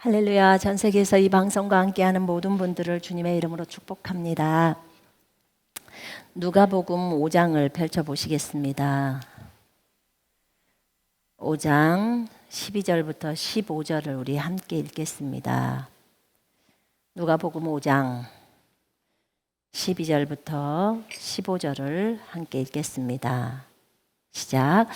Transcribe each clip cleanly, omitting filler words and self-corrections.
할렐루야. 전 세계에서 이 방송과 함께하는 모든 분들을 주님의 이름으로 축복합니다. 누가복음 5장을 펼쳐보시겠습니다. 5장 12절부터 15절을 우리 함께 읽겠습니다. 누가복음 5장 12절부터 15절을 함께 읽겠습니다. 시작.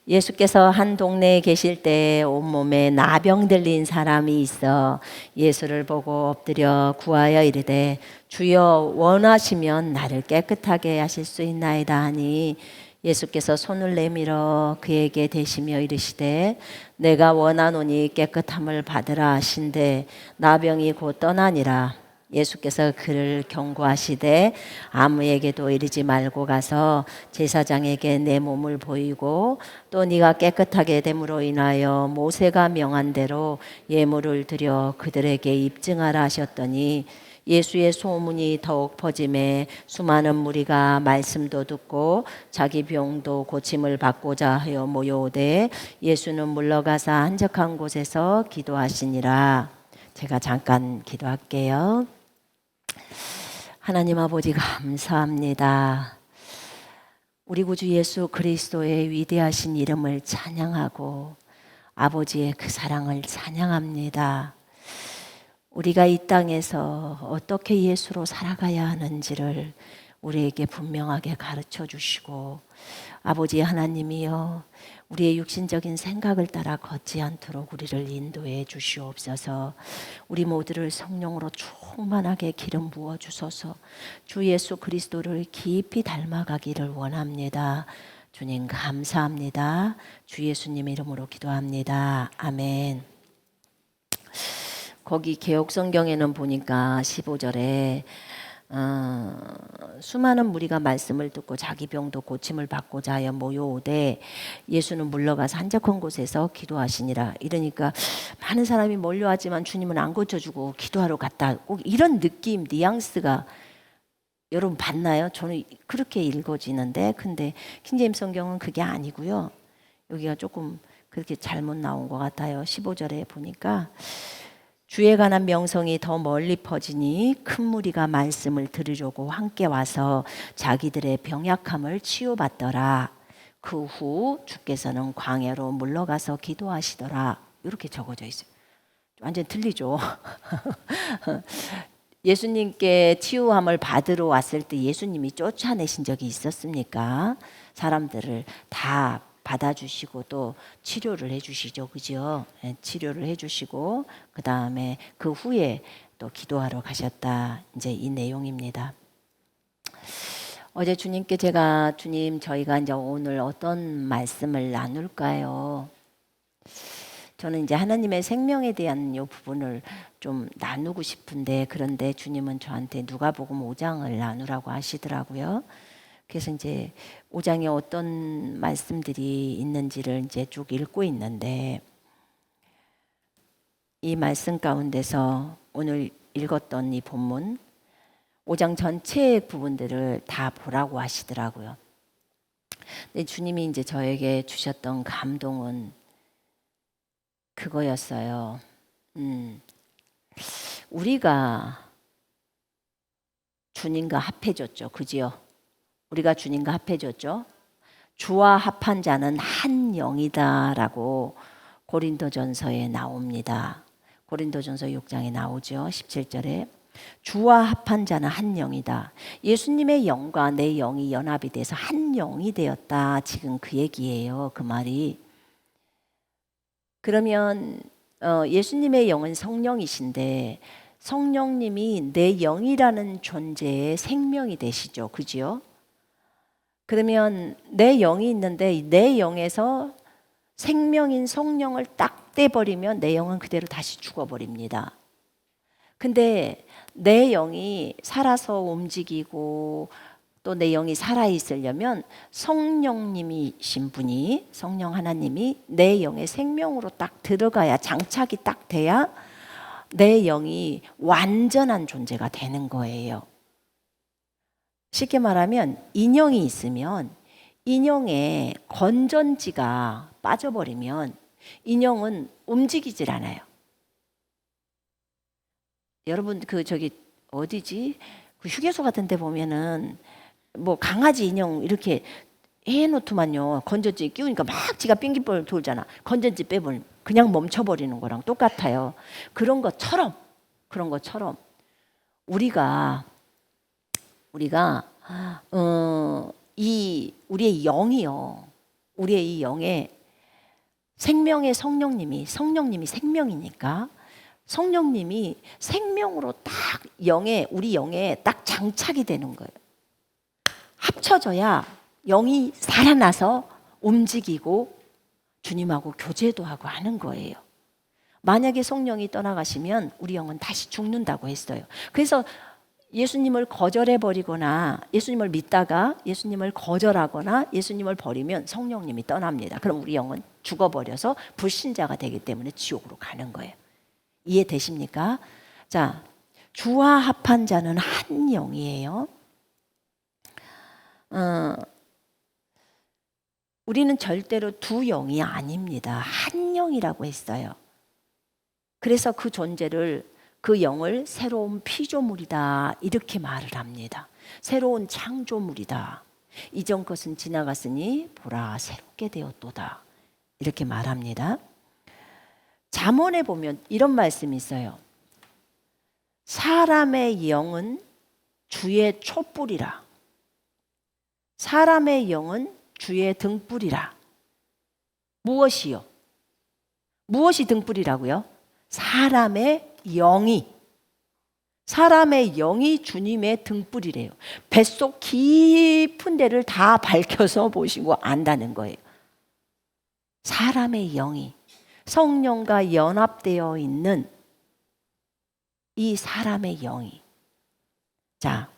예수께서 한 동네에 계실 때 온몸에 나병 들린 사람이 있어 예수를 보고 엎드려 구하여 이르되 주여 원하시면 나를 깨끗하게 하실 수 있나이다 하니 예수께서 손을 내밀어 그에게 대시며 이르시되 내가 원하노니 깨끗함을 받으라 하신대 나병이 곧 떠나니라. 예수께서 그를 경고하시되 아무에게도 이르지 말고 가서 제사장에게 내 몸을 보이고 또 네가 깨끗하게 됨으로 인하여 모세가 명한 대로 예물을 드려 그들에게 입증하라 하셨더니 예수의 소문이 더욱 퍼짐에 수많은 무리가 말씀도 듣고 자기 병도 고침을 받고자 하여 모여오되 예수는 물러가사 한적한 곳에서 기도하시니라. 제가 잠깐 기도할게요. 하나님 아버지 감사합니다. 우리 구주 예수 그리스도의 위대하신 이름을 찬양하고 아버지의 그 사랑을 찬양합니다. 우리가 이 땅에서 어떻게 예수로 살아가야 하는지를 우리에게 분명하게 가르쳐 주시고 아버지 하나님이여 우리의 육신적인 생각을 따라 걷지 않도록 우리를 인도해 주시옵소서. 우리 모두를 성령으로 충만하게 기름 부어 주소서. 주 예수 그리스도를 깊이 닮아가기를 원합니다. 주님 감사합니다. 주 예수님 이름으로 기도합니다. 아멘. 거기 개역성경에는 보니까 15절에 수많은 무리가 말씀을 듣고 자기 병도 고침을 받고자 하여 모여오되 예수는 물러가서 한적한 곳에서 기도하시니라. 이러니까 많은 사람이 몰려왔지만 주님은 안 고쳐주고 기도하러 갔다. 꼭 이런 느낌, 뉘앙스가 여러분 봤나요? 저는 그렇게 읽어지는데 근데 킹제임스 성경은 그게 아니고요. 여기가 조금 그렇게 잘못 나온 것 같아요. 15절에 보니까 주에 관한 명성이 더 멀리 퍼지니 큰 무리가 말씀을 들으려고 함께 와서 자기들의 병약함을 치유받더라. 그 후 주께서는 광야로 물러가서 기도하시더라. 이렇게 적어져 있어요. 완전 틀리죠. 예수님께 치유함을 받으러 왔을 때 예수님이 쫓아내신 적이 있었습니까? 사람들을 다 받아주시고 또 치료를 해주시죠. 그죠? 치료를 해주시고 그 다음에 그 후에 또 기도하러 가셨다. 이제 이 내용입니다. 어제 주님께 제가 주님 저희가 이제 오늘 어떤 말씀을 나눌까요? 저는 이제 하나님의 생명에 대한 이 부분을 좀 나누고 싶은데 그런데 주님은 저한테 누가복음 5장을 나누라고 하시더라고요. 그래서 이제 5장에 어떤 말씀들이 있는지를 이제 쭉 읽고 있는데 이 말씀 가운데서 오늘 읽었던 이 본문 5장 전체의 부분들을 다 보라고 하시더라고요. 근데 주님이 이제 저에게 주셨던 감동은 그거였어요. 우리가 주님과 합해졌죠. 그지요? 우리가 주님과 합해졌죠. 주와 합한 자는 한 영이다라고 고린도전서에 나옵니다. 고린도전서 6장에 나오죠. 17절에 주와 합한 자는 한 영이다. 예수님의 영과 내 영이 연합이 돼서 한 영이 되었다. 지금 그 얘기예요. 그 말이. 그러면 예수님의 영은 성령이신데 성령님이 내 영이라는 존재의 생명이 되시죠. 그지요? 그러면 내 영이 있는데 내 영에서 생명인 성령을 딱 떼버리면 내 영은 그대로 다시 죽어버립니다. 근데 내 영이 살아서 움직이고 또 내 영이 살아있으려면 성령님이신 분이 성령 하나님이 내 영의 생명으로 딱 들어가야 장착이 딱 돼야 내 영이 완전한 존재가 되는 거예요. 쉽게 말하면 인형이 있으면 인형에 건전지가 빠져버리면 인형은 움직이질 않아요. 여러분 그 저기 어디지? 그 휴게소 같은 데 보면은 뭐 강아지 인형 이렇게 해놓더만요. 건전지 끼우니까 막 지가 빙기볼 돌잖아. 건전지 빼버리면 그냥 멈춰버리는 거랑 똑같아요. 그런 것처럼 우리가 이 우리의 영이요. 우리의 이 영에 생명의 성령님이 생명이니까 성령님이 생명으로 딱 우리 영에 딱 장착이 되는 거예요. 합쳐져야 영이 살아나서 움직이고 주님하고 교제도 하고 하는 거예요. 만약에 성령이 떠나가시면 우리 영은 다시 죽는다고 했어요. 그래서 예수님을 거절해버리거나 예수님을 믿다가 예수님을 거절하거나 예수님을 버리면 성령님이 떠납니다. 그럼 우리 영은 죽어버려서 불신자가 되기 때문에 지옥으로 가는 거예요. 이해되십니까? 자, 주와 합한 자는 한 영이에요. 우리는 절대로 두 영이 아닙니다. 한 영이라고 했어요. 그래서 그 존재를 그 영을 새로운 피조물이다 이렇게 말을 합니다. 새로운 창조물이다. 이전 것은 지나갔으니 보라 새롭게 되었도다 이렇게 말합니다. 잠언에 보면 이런 말씀이 있어요. 사람의 영은 주의 촛불이라. 사람의 영은 주의 등불이라. 무엇이요? 무엇이 등불이라고요? 사람의 영이 주님의 등불이래요. 뱃속 깊은 데를 다 밝혀서 보시고 안다는 거예요. 사람의 영이 성령과 연합되어 있는 이 사람의 영이, 자,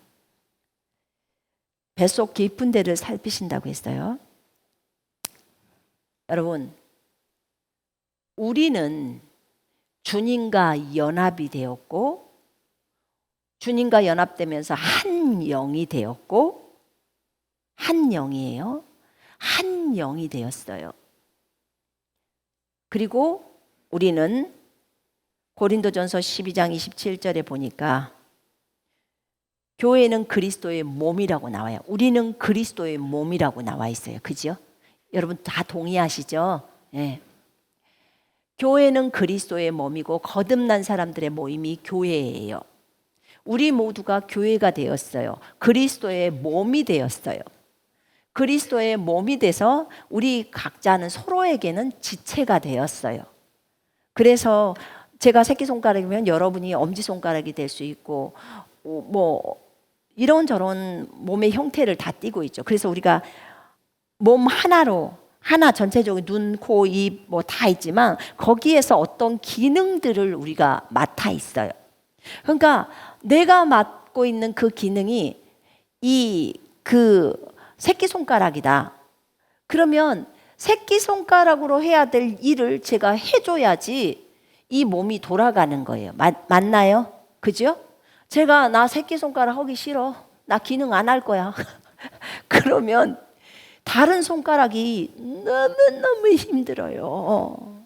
뱃속 깊은 데를 살피신다고 했어요. 여러분, 우리는 주님과 연합이 되었고 주님과 연합되면서 한 영이 되었고 한 영이에요. 한 영이 되었어요. 그리고 우리는 고린도전서 12장 27절에 보니까 교회는 그리스도의 몸이라고 나와요. 우리는 그리스도의 몸이라고 나와 있어요. 그죠? 여러분 다 동의하시죠? 네. 교회는 그리스도의 몸이고 거듭난 사람들의 모임이 교회예요. 우리 모두가 교회가 되었어요. 그리스도의 몸이 되었어요. 그리스도의 몸이 돼서 우리 각자는 서로에게는 지체가 되었어요. 그래서 제가 새끼손가락이면 여러분이 엄지손가락이 될 수 있고 뭐 이런저런 몸의 형태를 다 띠고 있죠. 그래서 우리가 몸 하나 전체적으로 눈, 코, 입 뭐 다 있지만 거기에서 어떤 기능들을 우리가 맡아 있어요. 그러니까 내가 맡고 있는 그 기능이 그 새끼손가락이다. 그러면 새끼손가락으로 해야 될 일을 제가 해줘야지 이 몸이 돌아가는 거예요. 맞나요? 그죠? 제가 나 새끼손가락 하기 싫어. 나 기능 안 할 거야. 그러면 다른 손가락이 너무너무 힘들어요.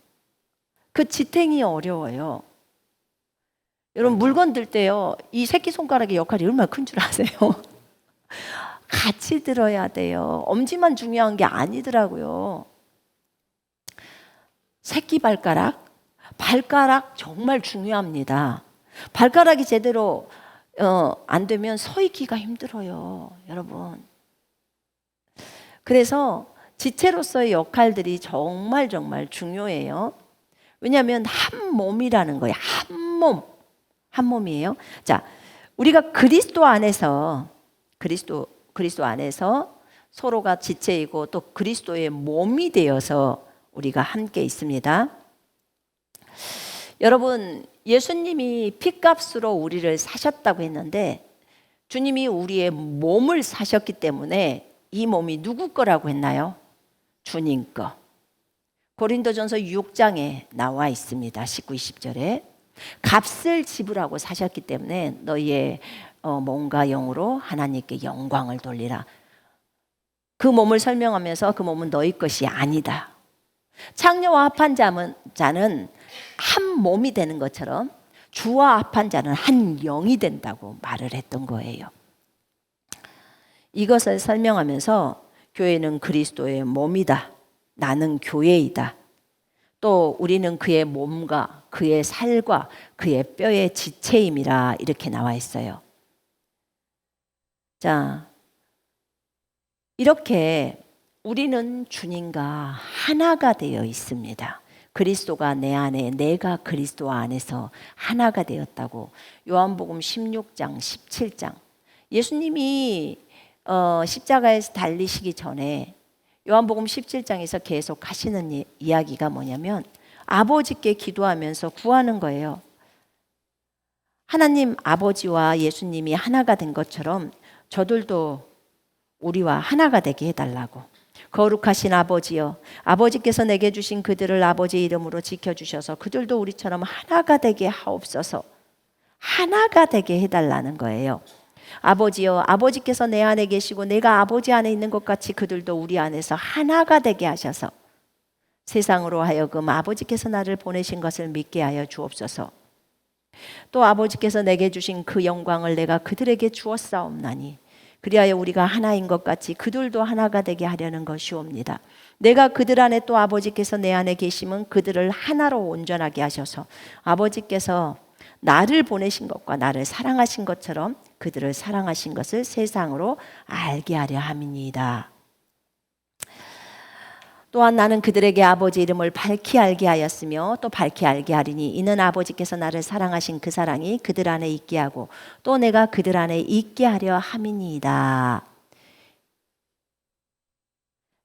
그 지탱이 어려워요. 여러분 물건 들 때요. 이 새끼손가락의 역할이 얼마나 큰 줄 아세요? 같이 들어야 돼요. 엄지만 중요한 게 아니더라고요. 새끼발가락, 발가락 정말 중요합니다. 발가락이 제대로 안 되면 서 있기가 힘들어요. 여러분. 그래서 지체로서의 역할들이 정말 중요해요. 왜냐하면 한 몸이라는 거예요. 한 몸이에요. 자, 우리가 그리스도 안에서 서로가 지체이고 또 그리스도의 몸이 되어서 우리가 함께 있습니다. 여러분, 예수님이 핏값으로 우리를 사셨다고 했는데 주님이 우리의 몸을 사셨기 때문에 이 몸이 누구 거라고 했나요? 주님 거. 고린도전서 6장에 나와 있습니다. 19, 20절에 값을 지불하고 사셨기 때문에 너희의 몸과 영으로 하나님께 영광을 돌리라. 그 몸을 설명하면서 그 몸은 너희 것이 아니다. 창녀와 합한 자는 한 몸이 되는 것처럼 주와 합한 자는 한 영이 된다고 말을 했던 거예요. 이것을 설명하면서 교회는 그리스도의 몸이다. 나는 교회이다. 또 우리는 그의 몸과 그의 살과 그의 뼈의 지체임이라 이렇게 나와 있어요. 자, 이렇게 우리는 주님과 하나가 되어 있습니다. 그리스도가 내 안에, 내가 그리스도 안에서 하나가 되었다고 요한복음 16장, 17장. 예수님이 십자가에서 달리시기 전에 요한복음 17장에서 계속 하시는 이야기가 뭐냐면 아버지께 기도하면서 구하는 거예요. 하나님 아버지와 예수님이 하나가 된 것처럼 저들도 우리와 하나가 되게 해달라고. 거룩하신 아버지여, 아버지께서 내게 주신 그들을 아버지 이름으로 지켜주셔서 그들도 우리처럼 하나가 되게 하옵소서. 하나가 되게 해달라는 거예요. 아버지여, 아버지께서 내 안에 계시고 내가 아버지 안에 있는 것 같이 그들도 우리 안에서 하나가 되게 하셔서 세상으로 하여금 아버지께서 나를 보내신 것을 믿게 하여 주옵소서. 또 아버지께서 내게 주신 그 영광을 내가 그들에게 주었사옵나니 그리하여 우리가 하나인 것 같이 그들도 하나가 되게 하려는 것이옵니다. 내가 그들 안에 또 아버지께서 내 안에 계시면 그들을 하나로 온전하게 하셔서 아버지께서 나를 보내신 것과 나를 사랑하신 것처럼 그들을 사랑하신 것을 세상으로 알게 하려 함이니이다. 또한 나는 그들에게 아버지 이름을 밝히 알게 하였으며 또 밝히 알게 하리니 이는 아버지께서 나를 사랑하신 그 사랑이 그들 안에 있게 하고 또 내가 그들 안에 있게 하려 함이니이다.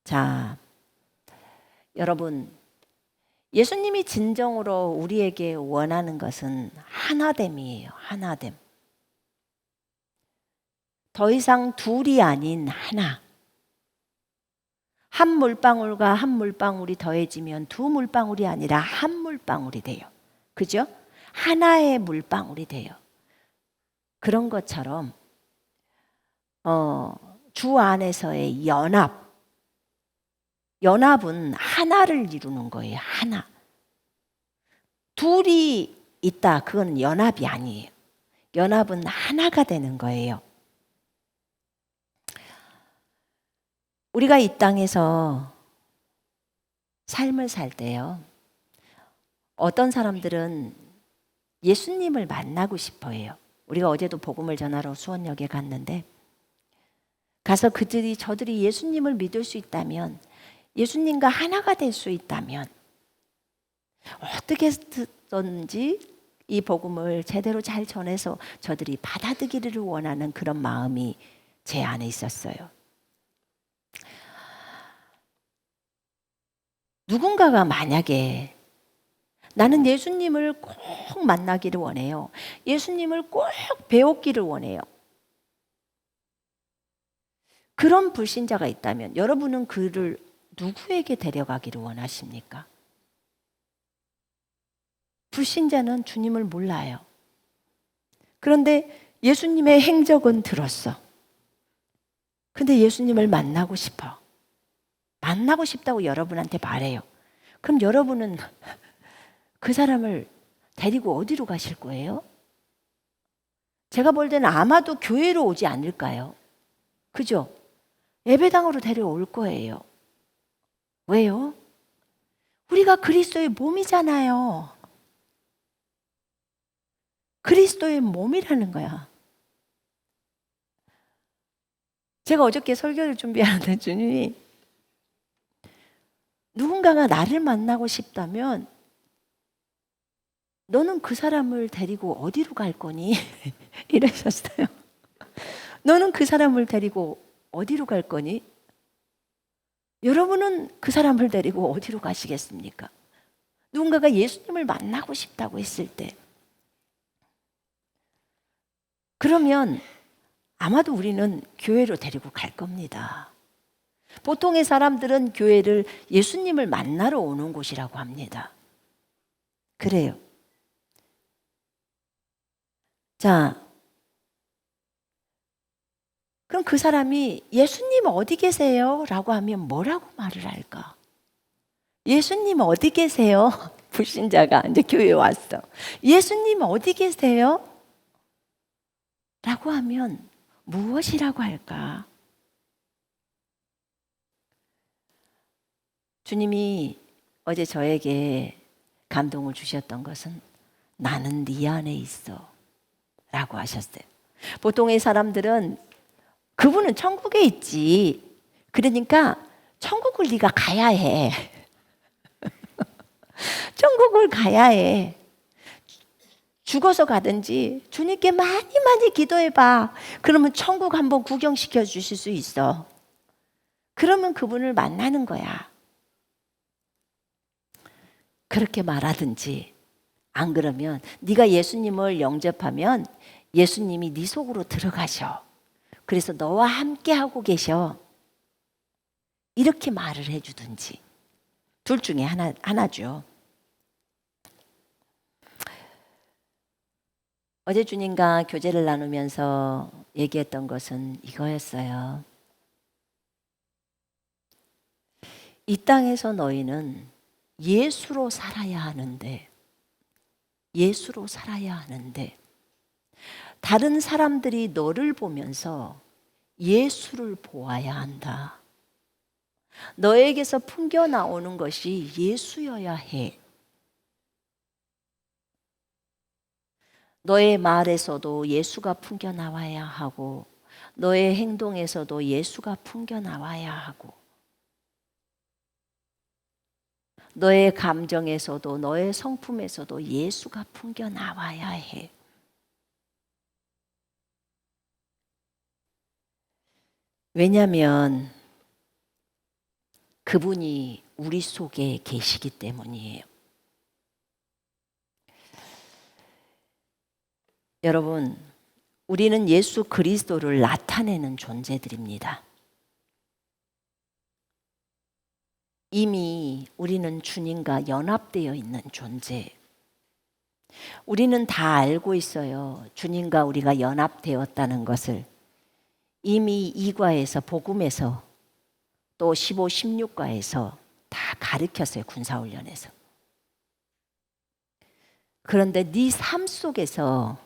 자, 여러분, 예수님이 진정으로 우리에게 원하는 것은 하나됨이에요. 하나됨. 더 이상 둘이 아닌 하나. 한 물방울과 한 물방울이 더해지면 두 물방울이 아니라 한 물방울이 돼요. 그죠? 하나의 물방울이 돼요. 그런 것처럼 주 안에서의 연합은 하나를 이루는 거예요. 하나. 둘이 있다. 그건 연합이 아니에요. 연합은 하나가 되는 거예요. 우리가 이 땅에서 삶을 살 때요. 어떤 사람들은 예수님을 만나고 싶어 해요. 우리가 어제도 복음을 전하러 수원역에 갔는데 가서 저들이 예수님을 믿을 수 있다면 예수님과 하나가 될 수 있다면 어떻게 든지 이 복음을 제대로 잘 전해서 저들이 받아들이기를 원하는 그런 마음이 제 안에 있었어요. 누군가가 만약에 나는 예수님을 꼭 만나기를 원해요. 예수님을 꼭 배웠기를 원해요. 그런 불신자가 있다면 여러분은 그를 누구에게 데려가기를 원하십니까? 불신자는 주님을 몰라요. 그런데 예수님의 행적은 들었어. 근데 예수님을 만나고 싶어. 만나고 싶다고 여러분한테 말해요. 그럼 여러분은 그 사람을 데리고 어디로 가실 거예요? 제가 볼 때는 아마도 교회로 오지 않을까요? 그죠? 예배당으로 데려올 거예요. 왜요? 우리가 그리스도의 몸이잖아요. 그리스도의 몸이라는 거야. 제가 어저께 설교를 준비하는데 주님이 누군가가 나를 만나고 싶다면 너는 그 사람을 데리고 어디로 갈 거니? 이러셨어요. 너는 그 사람을 데리고 어디로 갈 거니? 여러분은 그 사람을 데리고 어디로 가시겠습니까? 누군가가 예수님을 만나고 싶다고 했을 때 그러면 아마도 우리는 교회로 데리고 갈 겁니다. 보통의 사람들은 교회를 예수님을 만나러 오는 곳이라고 합니다. 그래요. 자, 그럼 그 사람이 예수님 어디 계세요? 라고 하면 뭐라고 말을 할까? 예수님 어디 계세요? 불신자가 이제 교회에 왔어. 예수님 어디 계세요? 라고 하면 무엇이라고 할까? 주님이 어제 저에게 감동을 주셨던 것은 나는 네 안에 있어 라고 하셨어요. 보통의 사람들은 그분은 천국에 있지. 그러니까 천국을 네가 가야 해. 천국을 가야 해. 죽어서 가든지 주님께 많이 많이 기도해봐. 그러면 천국 한번 구경시켜 주실 수 있어. 그러면 그분을 만나는 거야. 그렇게 말하든지 안 그러면 네가 예수님을 영접하면 예수님이 네 속으로 들어가셔. 그래서 너와 함께 하고 계셔. 이렇게 말을 해주든지 둘 중에 하나죠. 어제 주님과 교제를 나누면서 얘기했던 것은 이거였어요. 이 땅에서 너희는 예수로 살아야 하는데 다른 사람들이 너를 보면서 예수를 보아야 한다. 너에게서 풍겨 나오는 것이 예수여야 해. 너의 말에서도 예수가 풍겨 나와야 하고 너의 행동에서도 예수가 풍겨 나와야 하고 너의 감정에서도 너의 성품에서도 예수가 풍겨 나와야 해. 왜냐하면 그분이 우리 속에 계시기 때문이에요. 여러분, 우리는 예수 그리스도를 나타내는 존재들입니다. 이미 우리는 주님과 연합되어 있는 존재. 우리는 다 알고 있어요. 주님과 우리가 연합되었다는 것을. 이미 2과에서 복음에서 또 15, 16과에서 다 가르쳤어요. 군사훈련에서. 그런데 네 삶 속에서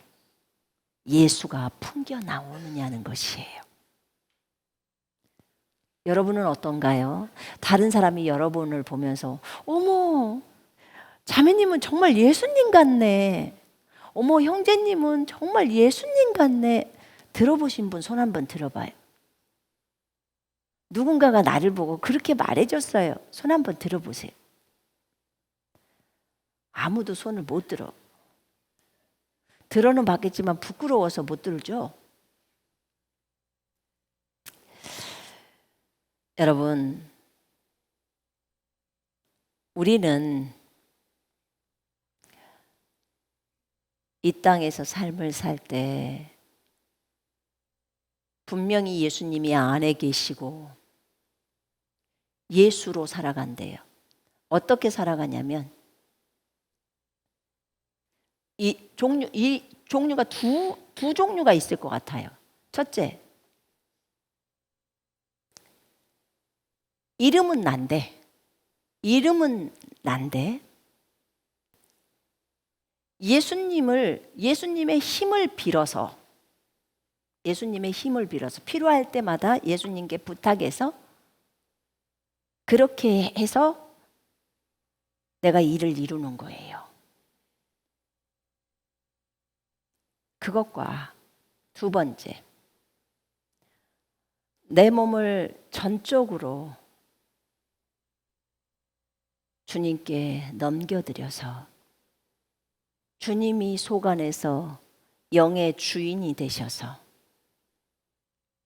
예수가 풍겨 나오느냐는 것이에요. 여러분은 어떤가요? 다른 사람이 여러분을 보면서 어머, 자매님은 정말 예수님 같네. 어머, 형제님은 정말 예수님 같네. 들어보신 분 손 한번 들어봐요. 누군가가 나를 보고 그렇게 말해줬어요. 손 한번 들어보세요. 아무도 손을 못 들어. 들어는 봤겠지만 부끄러워서 못 들죠. 여러분, 우리는 이 땅에서 삶을 살 때 분명히 예수님이 안에 계시고 예수로 살아간대요. 어떻게 살아가냐면 이 종류가 두 종류가 있을 것 같아요. 첫째, 이름은 난데 예수님의 힘을 빌어서 필요할 때마다 예수님께 부탁해서 그렇게 해서 내가 일을 이루는 거예요. 그것과 두 번째, 내 몸을 전적으로 주님께 넘겨드려서 주님이 속 안에서 영의 주인이 되셔서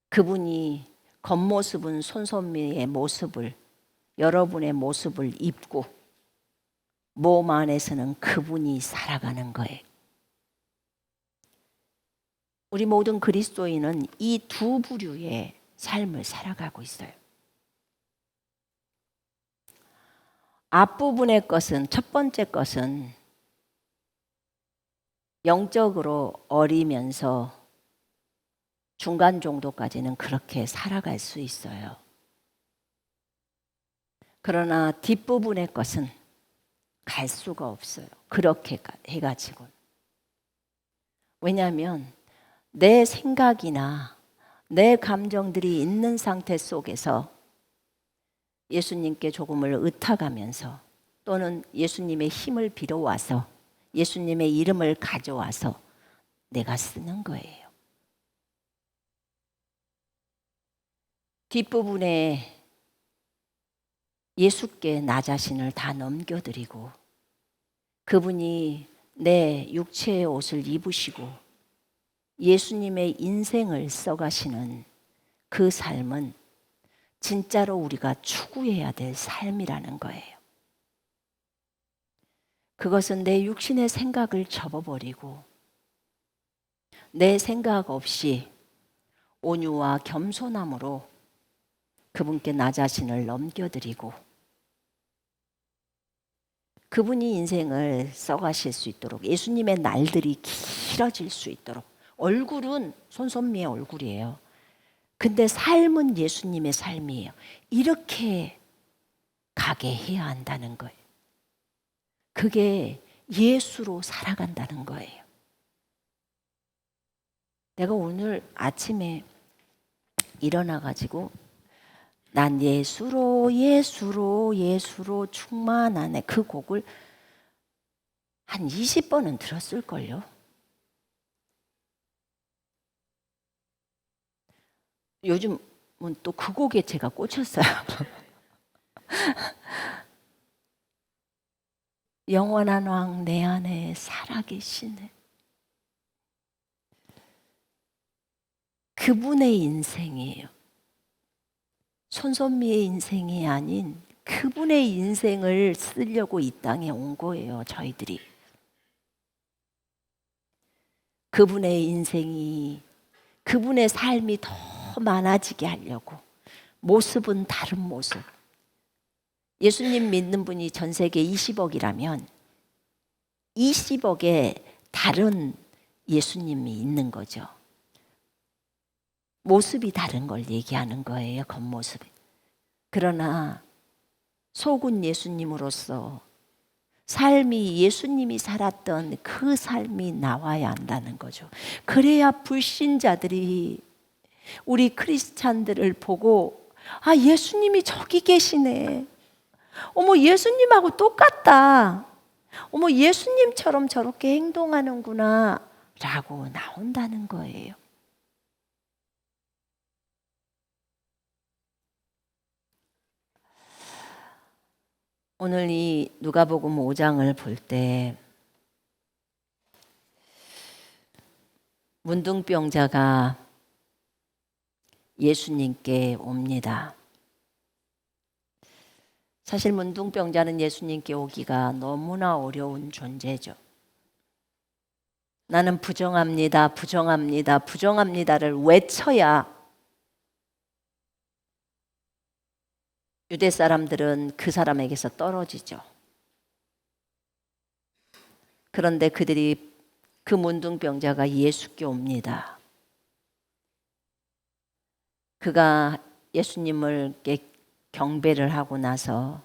그분이 겉모습은 손선미의 모습을 여러분의 모습을 입고 몸 안에서는 그분이 살아가는 거예요. 우리 모든 그리스도인은 이 두 부류의 삶을 살아가고 있어요. 앞부분의 것은, 첫 번째 것은 영적으로 어리면서 중간 정도까지는 그렇게 살아갈 수 있어요. 그러나 뒷부분의 것은 갈 수가 없어요. 그렇게 해가지고. 왜냐하면 내 생각이나 내 감정들이 있는 상태 속에서 예수님께 조금을 의탁하면서 또는 예수님의 힘을 빌어와서 예수님의 이름을 가져와서 내가 쓰는 거예요. 뒷부분에 예수께 나 자신을 다 넘겨드리고 그분이 내 육체의 옷을 입으시고 예수님의 인생을 써가시는 그 삶은 진짜로 우리가 추구해야 될 삶이라는 거예요. 그것은 내 육신의 생각을 접어버리고 내 생각 없이 온유와 겸손함으로 그분께 나 자신을 넘겨드리고 그분이 인생을 써가실 수 있도록 예수님의 날들이 길어질 수 있도록 얼굴은 손선미의 얼굴이에요. 근데 삶은 예수님의 삶이에요. 이렇게 가게 해야 한다는 거예요. 그게 예수로 살아간다는 거예요. 내가 오늘 아침에 일어나가지고 난 예수로 충만하네 그 곡을 한 20번은 들었을걸요. 요즘은 또 그 곡에 제가 꽂혔어요. 영원한 왕 내 안에 살아계시네. 그분의 인생이에요. 손선미의 인생이 아닌 그분의 인생을 쓰려고 이 땅에 온 거예요. 저희들이. 그분의 인생이 그분의 삶이 더 많아지게 하려고 모습은 다른 모습. 예수님 믿는 분이 전 세계 20억이라면 20억의 다른 예수님이 있는 거죠. 모습이 다른 걸 얘기하는 거예요. 겉모습이. 그러나 속은 예수님으로서 삶이 예수님이 살았던 그 삶이 나와야 한다는 거죠. 그래야 불신자들이 우리 크리스찬들을 보고 아 예수님이 저기 계시네. 어머 예수님하고 똑같다. 어머 예수님처럼 저렇게 행동하는구나 라고 나온다는 거예요. 오늘 이 누가복음 5장을 볼 때 문둥병자가 예수님께 옵니다. 사실 문둥병자는 예수님께 오기가 너무나 어려운 존재죠. 나는 부정합니다, 부정합니다, 부정합니다를 외쳐야 유대 사람들은 그 사람에게서 떨어지죠. 그런데 그들이 그 문둥병자가 예수께 옵니다. 그가 예수님을 경배를 하고 나서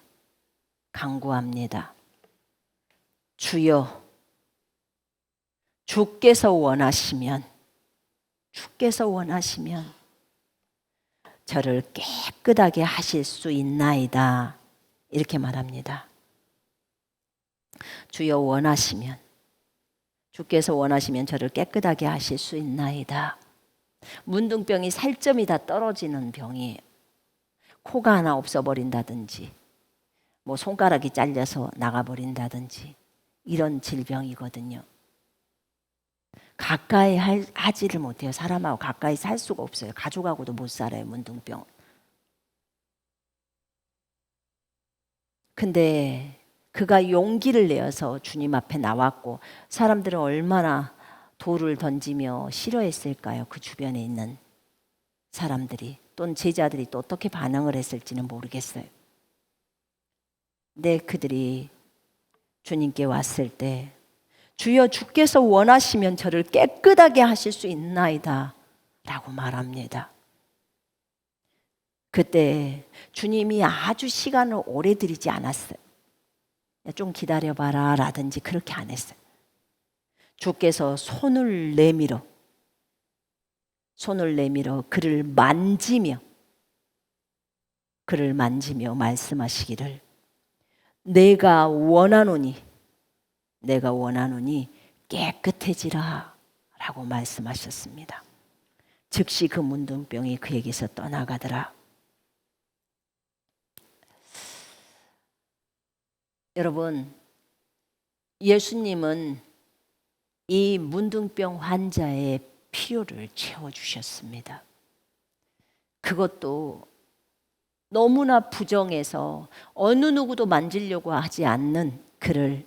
간구합니다. 주여, 주께서 원하시면 저를 깨끗하게 하실 수 있나이다. 이렇게 말합니다. 주여 원하시면, 주께서 원하시면 저를 깨끗하게 하실 수 있나이다. 문둥병이 살점이 다 떨어지는 병이에요. 코가 하나 없어버린다든지 뭐 손가락이 잘려서 나가버린다든지 이런 질병이거든요. 가까이 하지를 못해요. 사람하고 가까이 살 수가 없어요. 가족하고도 못 살아요. 문둥병. 근데 그가 용기를 내어서 주님 앞에 나왔고 사람들은 얼마나 돌을 던지며 싫어했을까요? 그 주변에 있는 사람들이 또는 제자들이 또 어떻게 반응을 했을지는 모르겠어요. 근데 그들이 주님께 왔을 때 주여 주께서 원하시면 저를 깨끗하게 하실 수 있나이다 라고 말합니다. 그때 주님이 아주 시간을 오래 들이지 않았어요. 야, 좀 기다려봐라 라든지 그렇게 안 했어요. 주께서 손을 내밀어 그를 만지며 말씀하시기를 내가 원하노니 깨끗해지라 라고 말씀하셨습니다. 즉시 그 문둥병이 그에게서 떠나가더라. 여러분, 예수님은 이 문둥병 환자의 필요를 채워주셨습니다. 그것도 너무나 부정해서 어느 누구도 만지려고 하지 않는 그를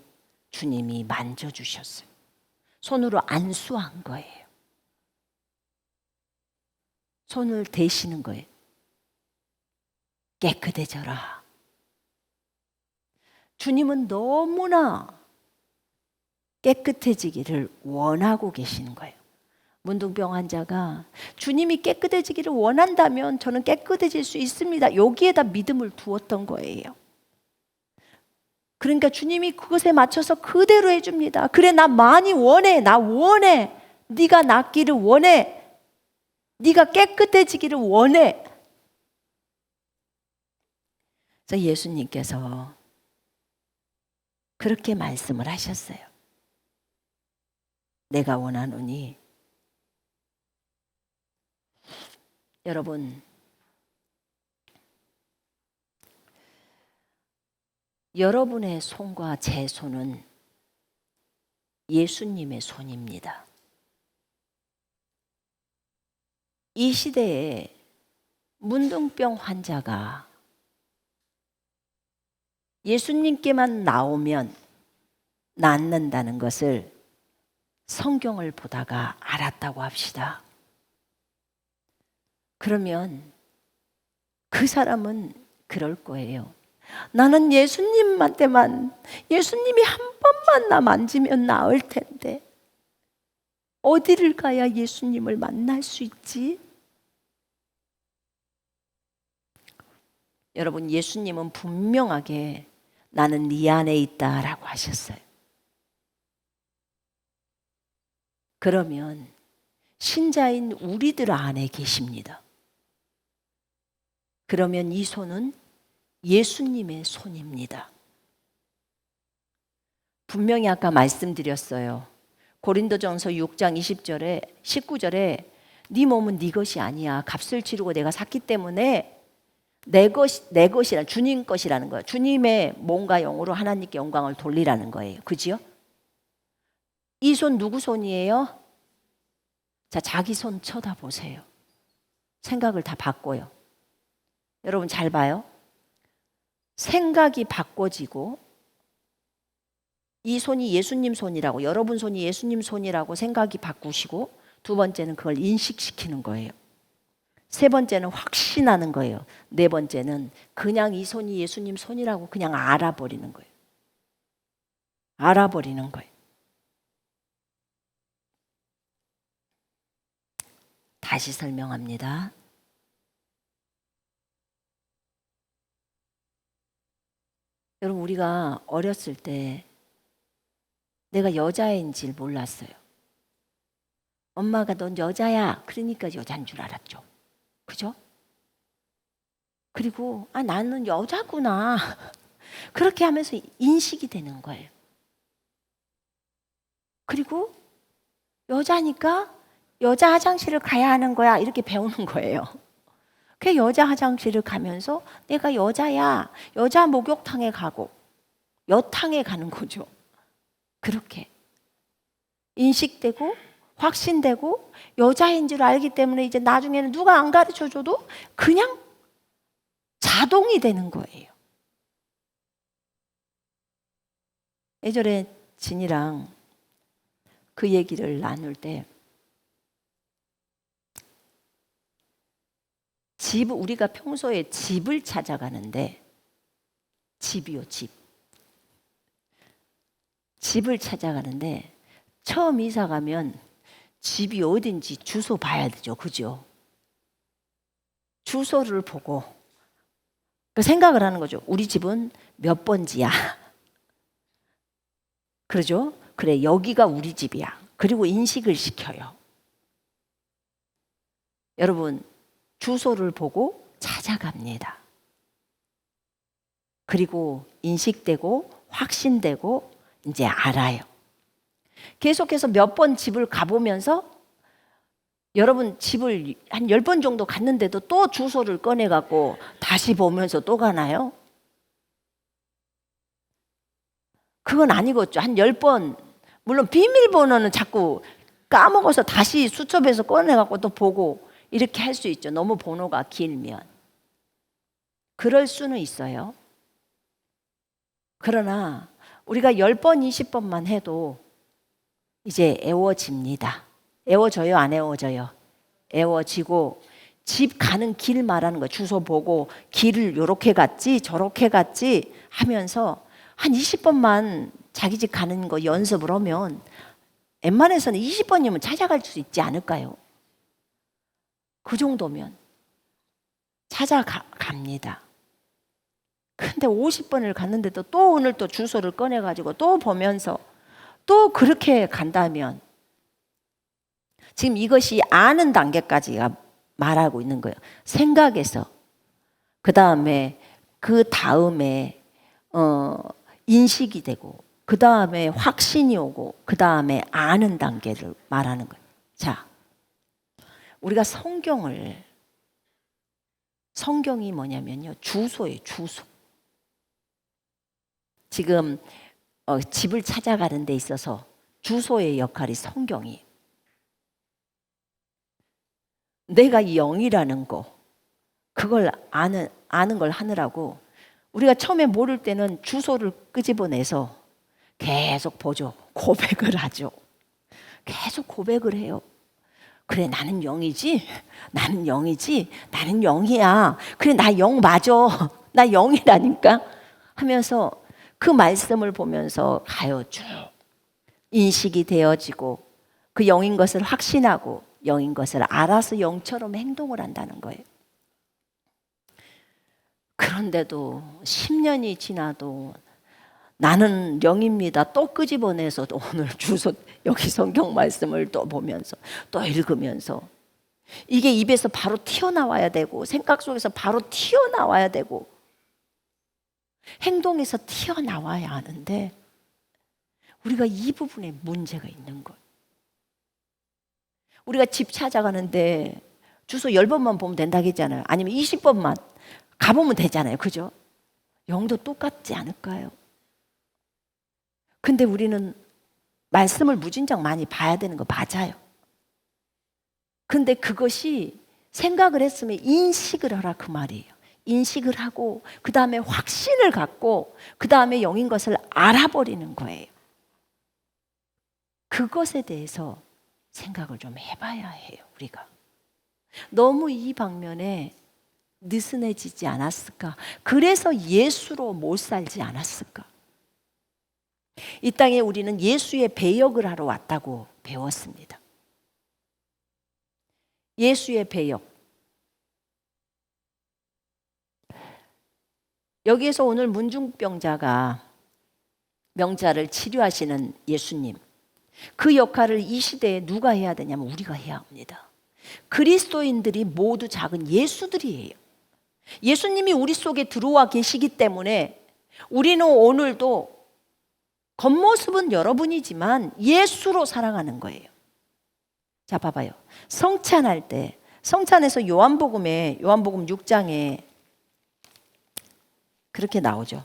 주님이 만져주셨어요. 손으로 안수한 거예요. 손을 대시는 거예요. 깨끗해져라. 주님은 너무나 깨끗해지기를 원하고 계시는 거예요. 문둥병 환자가 주님이 깨끗해지기를 원한다면 저는 깨끗해질 수 있습니다. 여기에다 믿음을 두었던 거예요. 그러니까 주님이 그것에 맞춰서 그대로 해줍니다. 그래, 나 많이 원해. 나 원해. 네가 낫기를 원해. 네가 깨끗해지기를 원해. 그래서 예수님께서 그렇게 말씀을 하셨어요. 내가 원하노니. 여러분, 여러분의 손과 제 손은 예수님의 손입니다. 이 시대에 문둥병 환자가 예수님께만 나오면 낫는다는 것을 성경을 보다가 알았다고 합시다. 그러면 그 사람은 그럴 거예요. 나는 예수님이 한 번만 나 만지면 나을 텐데 어디를 가야 예수님을 만날 수 있지? 여러분, 예수님은 분명하게 나는 네 안에 있다라고 하셨어요. 그러면 신자인 우리들 안에 계십니다. 그러면 이 손은 예수님의 손입니다. 분명히 아까 말씀드렸어요. 고린도전서 6장 19절에 네 몸은 네 것이 아니야. 값을 치르고 내가 샀기 때문에 내 것이라 주님 것이라는 거예요. 주님의 몸과 영으로 하나님께 영광을 돌리라는 거예요. 그지요? 이 손 누구 손이에요? 자, 자기 손 쳐다보세요. 생각을 다 바꿔요. 여러분 잘 봐요. 생각이 바꿔지고 이 손이 예수님 손이라고, 여러분 손이 예수님 손이라고 생각이 바꾸시고, 두 번째는 그걸 인식시키는 거예요. 세 번째는 확신하는 거예요. 네 번째는 그냥 이 손이 예수님 손이라고 그냥 알아버리는 거예요. 알아버리는 거예요. 다시 설명합니다. 여러분, 우리가 어렸을 때 내가 여자인지 몰랐어요. 엄마가 넌 여자야. 그러니까 여자인 줄 알았죠. 그죠? 그리고 나는 여자구나. 그렇게 하면서 인식이 되는 거예요. 그리고 여자니까 여자 화장실을 가야 하는 거야. 이렇게 배우는 거예요. 그 여자 화장실을 가면서 내가 여자야. 여자 목욕탕에 가고 여탕에 가는 거죠. 그렇게 인식되고 확신되고 여자인 줄 알기 때문에 이제 나중에는 누가 안 가르쳐줘도 그냥 자동이 되는 거예요. 예전에 진이랑 그 얘기를 나눌 때 우리가 평소에 집을 찾아가는데 집이요, 집을 찾아가는데 처음 이사 가면 집이 어딘지 주소 봐야 되죠. 그죠? 주소를 보고 그 생각을 하는 거죠. 우리 집은 몇 번지야? 그러죠? 그래, 여기가 우리 집이야. 그리고 인식을 시켜요. 여러분, 주소를 보고 찾아갑니다. 그리고 인식되고 확신되고 이제 알아요. 계속해서 몇 번 집을 가보면서 여러분 집을 한 10번 정도 갔는데도 또 주소를 꺼내갖고 다시 보면서 또 가나요? 그건 아니겠죠. 한 10번, 물론 비밀번호는 자꾸 까먹어서 다시 수첩에서 꺼내갖고 또 보고 이렇게 할 수 있죠. 너무 번호가 길면. 그럴 수는 있어요. 그러나 우리가 10번, 20번만 해도 이제 애워집니다. 애워져요, 안 애워져요? 애워지고 집 가는 길 말하는 거, 주소 보고 길을 요렇게 갔지 저렇게 갔지 하면서 한 20번만 자기 집 가는 거 연습을 하면 웬만해서는 20번이면 찾아갈 수 있지 않을까요? 그 정도면 찾아갑니다. 근데 50번을 갔는데도 또 오늘 또 주소를 꺼내가지고 또 보면서 또 그렇게 간다면 지금 이것이 아는 단계까지가 말하고 있는 거예요. 생각에서 그 다음에 인식이 되고 그 다음에 확신이 오고 그 다음에 아는 단계를 말하는 거예요. 자, 우리가 성경이 뭐냐면요, 주소예요. 주소. 지금 집을 찾아가는 데 있어서 주소의 역할이 성경이에요. 내가 영이라는 거, 그걸 아는 걸 하느라고 우리가 처음에 모를 때는 주소를 끄집어내서 계속 보죠. 고백을 하죠. 계속 고백을 해요. 그래, 나는 영이지. 나는 영이지. 나는 영이야. 그래, 나 영 맞아. 나 영이라니까 하면서 그 말씀을 보면서 가요. 쭉 인식이 되어지고 그 영인 것을 확신하고 영인 것을 알아서 영처럼 행동을 한다는 거예요. 그런데도 10년이 지나도 나는 영입니다. 또 끄집어내서 또 오늘 주소 여기 성경 말씀을 또 보면서 또 읽으면서 이게 입에서 바로 튀어나와야 되고 생각 속에서 바로 튀어나와야 되고 행동에서 튀어나와야 하는데 우리가 이 부분에 문제가 있는 거예요. 우리가 집 찾아가는데 주소 10번만 보면 된다고 했잖아요. 아니면 20번만 가보면 되잖아요. 그죠? 영도 똑같지 않을까요? 근데 우리는 말씀을 무진장 많이 봐야 되는 거 맞아요. 근데 그것이 생각을 했으면 인식을 하라 그 말이에요. 인식을 하고 그 다음에 확신을 갖고 그 다음에 영인 것을 알아버리는 거예요. 그것에 대해서 생각을 좀 해봐야 해요. 우리가 너무 이 방면에 느슨해지지 않았을까? 그래서 예수로 못 살지 않았을까? 이 땅에 우리는 예수의 배역을 하러 왔다고 배웠습니다. 예수의 배역. 여기에서 오늘 문중병자가 명자를 치료하시는 예수님, 그 역할을 이 시대에 누가 해야 되냐면 우리가 해야 합니다. 그리스도인들이 모두 작은 예수들이에요. 예수님이 우리 속에 들어와 계시기 때문에 우리는 오늘도 겉모습은 여러분이지만 예수로 살아가는 거예요. 자, 봐봐요. 성찬할 때, 성찬에서 요한복음 6장에 그렇게 나오죠.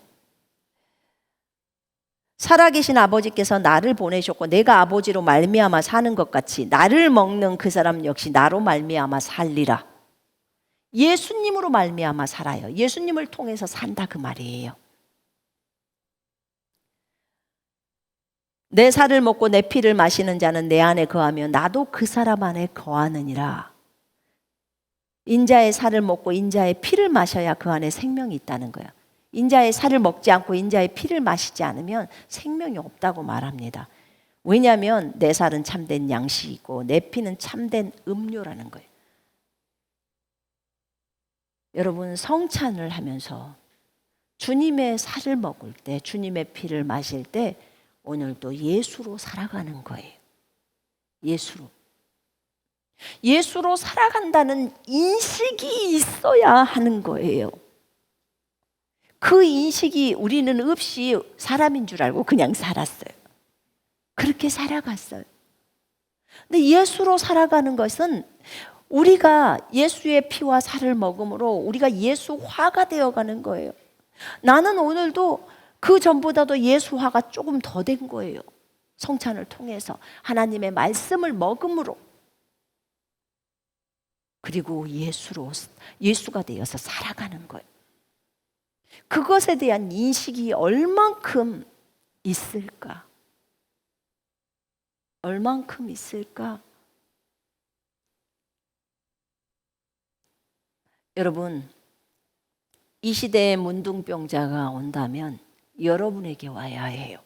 살아계신 아버지께서 나를 보내셨고 내가 아버지로 말미암아 사는 것 같이 나를 먹는 그 사람 역시 나로 말미암아 살리라. 예수님으로 말미암아 살아요. 예수님을 통해서 산다 그 말이에요. 내 살을 먹고 내 피를 마시는 자는 내 안에 거하며 나도 그 사람 안에 거하느니라. 인자의 살을 먹고 인자의 피를 마셔야 그 안에 생명이 있다는 거예요. 인자의 살을 먹지 않고 인자의 피를 마시지 않으면 생명이 없다고 말합니다. 왜냐하면 내 살은 참된 양식이고 내 피는 참된 음료라는 거예요. 여러분, 성찬을 하면서 주님의 살을 먹을 때, 주님의 피를 마실 때 오늘도 예수로 살아가는 거예요. 예수로. 예수로 살아간다는 인식이 있어야 하는 거예요. 그 인식이 우리는 없이 사람인 줄 알고 그냥 살았어요. 그렇게 살아갔어요. 근데 예수로 살아가는 것은 우리가 예수의 피와 살을 먹음으로 우리가 예수화가 되어가는 거예요. 나는 오늘도 그 전보다도 예수화가 조금 더 된 거예요. 성찬을 통해서 하나님의 말씀을 먹음으로. 그리고 예수가 되어서 살아가는 거예요. 그것에 대한 인식이 얼만큼 있을까? 얼만큼 있을까? 여러분, 이 시대에 문둥병자가 온다면 여러분에게 와야 해요.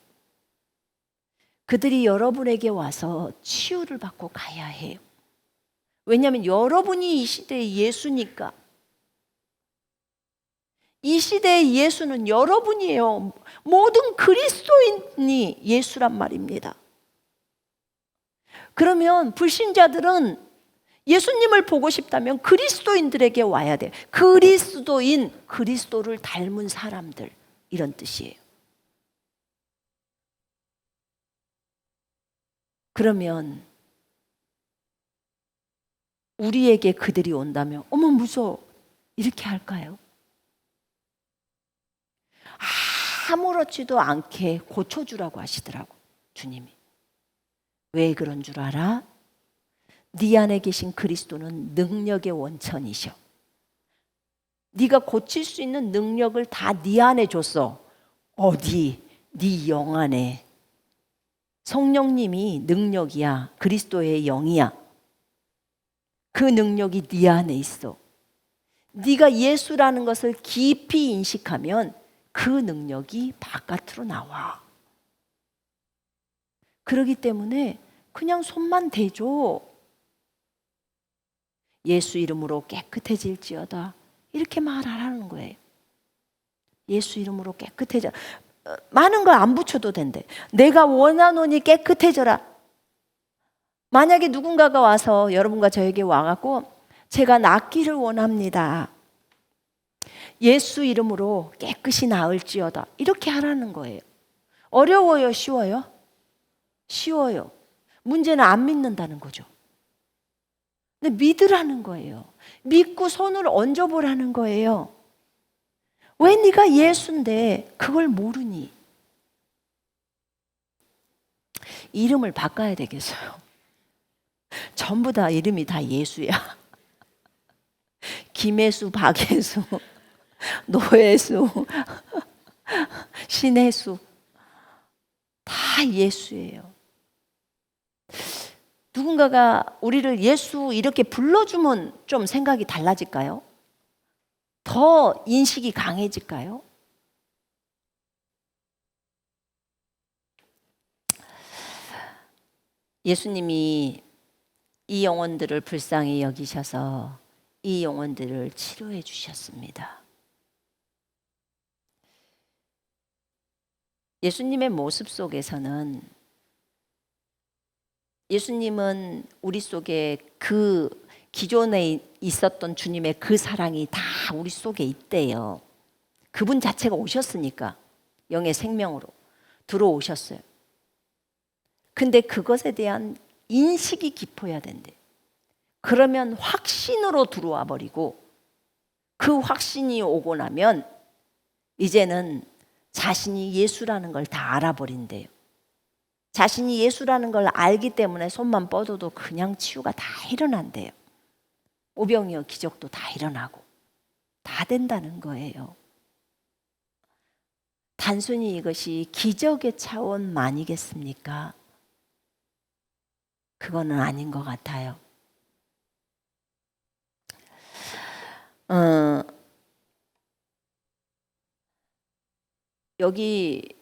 그들이 여러분에게 와서 치유를 받고 가야 해요. 왜냐하면 여러분이 이 시대의 예수니까. 이 시대의 예수는 여러분이에요. 모든 그리스도인이 예수란 말입니다. 그러면 불신자들은 예수님을 보고 싶다면 그리스도인들에게 와야 돼요. 그리스도를 닮은 사람들, 이런 뜻이에요. 그러면 우리에게 그들이 온다면 어머 무서워 이렇게 할까요? 아무렇지도 않게 고쳐주라고 하시더라고, 주님이. 왜 그런 줄 알아? 네 안에 계신 그리스도는 능력의 원천이셔. 네가 고칠 수 있는 능력을 다 네 안에 줬어. 어디? 네 영 안에. 성령님이 능력이야. 그리스도의 영이야. 그 능력이 네 안에 있어. 네가 예수라는 것을 깊이 인식하면 그 능력이 바깥으로 나와. 그렇기 때문에 그냥 손만 대줘. 예수 이름으로 깨끗해질지어다. 이렇게 말하라는 거예요. 예수 이름으로 깨끗해져. 많은 걸 안 붙여도 된대. 내가 원하노니 깨끗해져라. 만약에 누군가가 와서 여러분과 저에게 와갖고 제가 낫기를 원합니다. 예수 이름으로 깨끗이 나을지어다. 이렇게 하라는 거예요. 어려워요? 쉬워요? 쉬워요. 문제는 안 믿는다는 거죠. 근데 믿으라는 거예요. 믿고 손을 얹어보라는 거예요. 왜 네가 예수인데 그걸 모르니? 이름을 바꿔야 되겠어요. 전부 다 이름이 다 예수야. 김혜수, 박혜수, 노혜수, 신혜수 다 예수예요. 누군가가 우리를 예수 이렇게 불러주면 좀 생각이 달라질까요? 더 인식이 강해질까요? 예수님이 이 영혼들을 불쌍히 여기셔서 이 영혼들을 치료해 주셨습니다. 예수님의 모습 속에서는 예수님은 우리 속에 그 기존에 있었던 주님의 그 사랑이 다 우리 속에 있대요. 그분 자체가 오셨으니까 영의 생명으로 들어오셨어요. 근데 그것에 대한 인식이 깊어야 된대. 그러면 확신으로 들어와 버리고 그 확신이 오고 나면 이제는 자신이 예수라는 걸 다 알아버린대요. 자신이 예수라는 걸 알기 때문에 손만 뻗어도 그냥 치유가 다 일어난대요. 오병이어 기적도 다 일어나고 다 된다는 거예요. 단순히 이것이 기적의 차원만이겠습니까? 그거는 아닌 것 같아요. 여기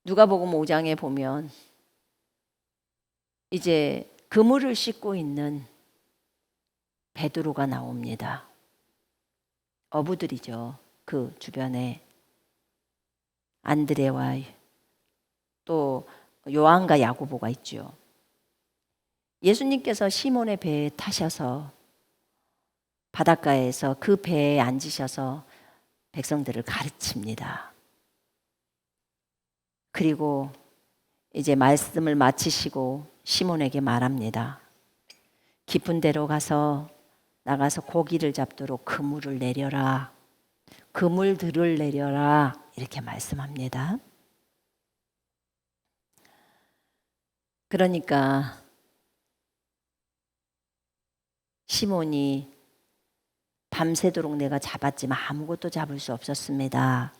누가복음 5장에 보면 이제 그물을 씻고 있는 베드로가 나옵니다. 어부들이죠. 그 주변에 안드레와 또 요한과 야고보가 있죠. 예수님께서 시몬의 배에 타셔서 바닷가에서 그 배에 앉으셔서 백성들을 가르칩니다. 그리고 이제 말씀을 마치시고 시몬에게 말합니다. 깊은 데로 나가서 고기를 잡도록 그물을 내려라. 그물들을 내려라. 이렇게 말씀합니다. 그러니까 시몬이 밤새도록 내가 잡았지만 아무것도 잡을 수 없었습니다.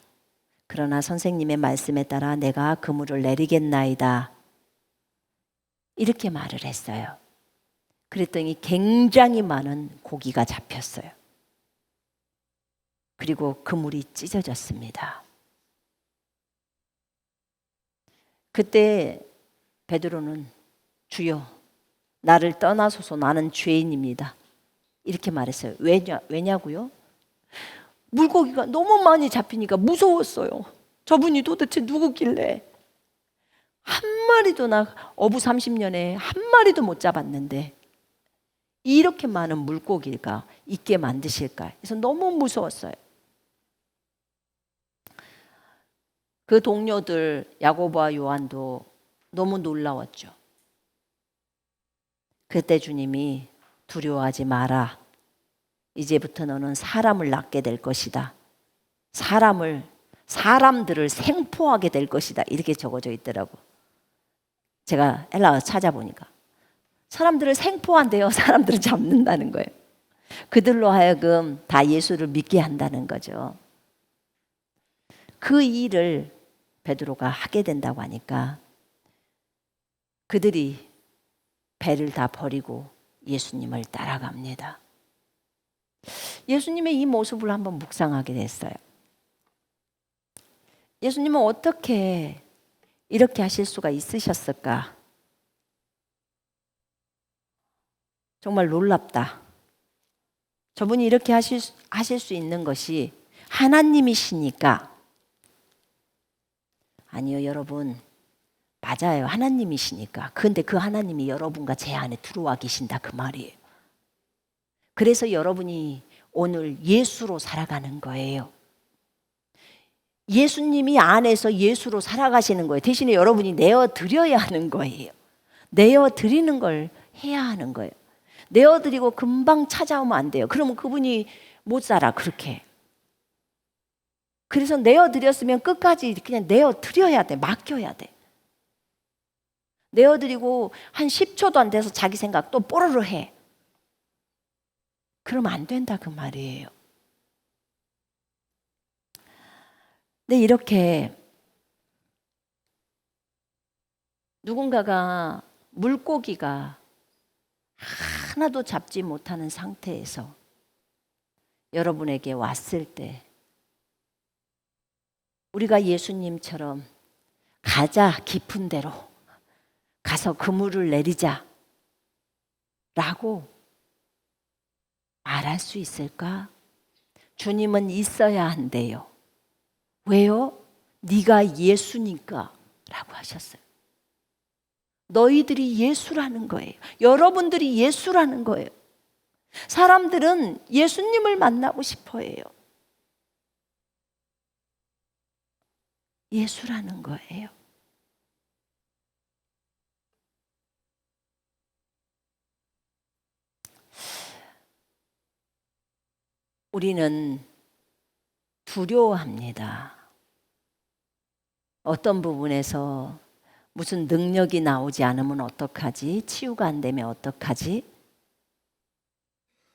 그러나 선생님의 말씀에 따라 내가 그물을 내리겠나이다. 이렇게 말을 했어요. 그랬더니 굉장히 많은 고기가 잡혔어요. 그리고 그물이 찢어졌습니다. 그때 베드로는 주여 나를 떠나소서 나는 죄인입니다. 이렇게 말했어요. 왜냐고요? 물고기가 너무 많이 잡히니까 무서웠어요. 저분이 도대체 누구길래 한 마리도 나 어부 30년에 한 마리도 못 잡았는데 이렇게 많은 물고기가 있게 만드실까? 그래서 너무 무서웠어요. 그 동료들 야고보와 요한도 너무 놀라웠죠. 그때 주님이 두려워하지 마라. 이제부터 너는 사람을 낳게 될 것이다. 사람들을 생포하게 될 것이다. 이렇게 적어져 있더라고. 제가 헬라어 찾아보니까 사람들을 생포한대요. 사람들을 잡는다는 거예요. 그들로 하여금 다 예수를 믿게 한다는 거죠. 그 일을 베드로가 하게 된다고 하니까 그들이 배를 다 버리고 예수님을 따라갑니다. 예수님의 이 모습을 한번 묵상하게 됐어요. 예수님은 어떻게 이렇게 하실 수가 있으셨을까? 정말 놀랍다. 저분이 이렇게 하실 수 있는 것이 하나님이시니까. 아니요, 여러분. 맞아요. 하나님이시니까. 그런데 그 하나님이 여러분과 제 안에 들어와 계신다 그 말이에요. 그래서 여러분이 오늘 예수로 살아가는 거예요. 예수님이 안에서 예수로 살아가시는 거예요. 대신에 여러분이 내어드려야 하는 거예요. 내어드리는 걸 해야 하는 거예요. 내어드리고 금방 찾아오면 안 돼요. 그러면 그분이 못 살아 그렇게. 그래서 내어드렸으면 끝까지 그냥 내어드려야 돼. 맡겨야 돼. 내어드리고 한 10초도 안 돼서 자기 생각 또 뽀로로 해. 그러면 안 된다 그 말이에요. 근데 이렇게 누군가가 물고기가 하나도 잡지 못하는 상태에서 여러분에게 왔을 때 우리가 예수님처럼 가자 깊은 데로 가서 그물을 내리자 라고 말할 수 있을까? 주님은 있어야 한대요. 왜요? 네가 예수니까 라고 하셨어요. 너희들이 예수라는 거예요. 여러분들이 예수라는 거예요. 사람들은 예수님을 만나고 싶어 해요. 예수라는 거예요. 우리는 두려워합니다. 어떤 부분에서 무슨 능력이 나오지 않으면 어떡하지? 치유가 안 되면 어떡하지?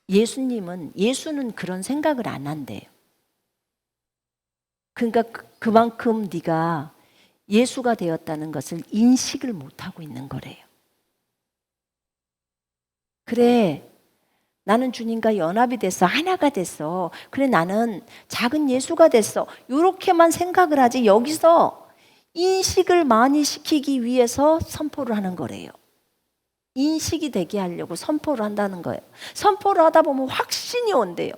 예수는 그런 생각을 안 한대요. 그러니까 그만큼 네가 예수가 되었다는 것을 인식을 못하고 있는 거래요. 그래, 나는 주님과 연합이 됐어. 하나가 됐어. 그래, 나는 작은 예수가 됐어. 이렇게만 생각을 하지 여기서 인식을 많이 시키기 위해서 선포를 하는 거래요. 인식이 되게 하려고 선포를 한다는 거예요. 선포를 하다 보면 확신이 온대요.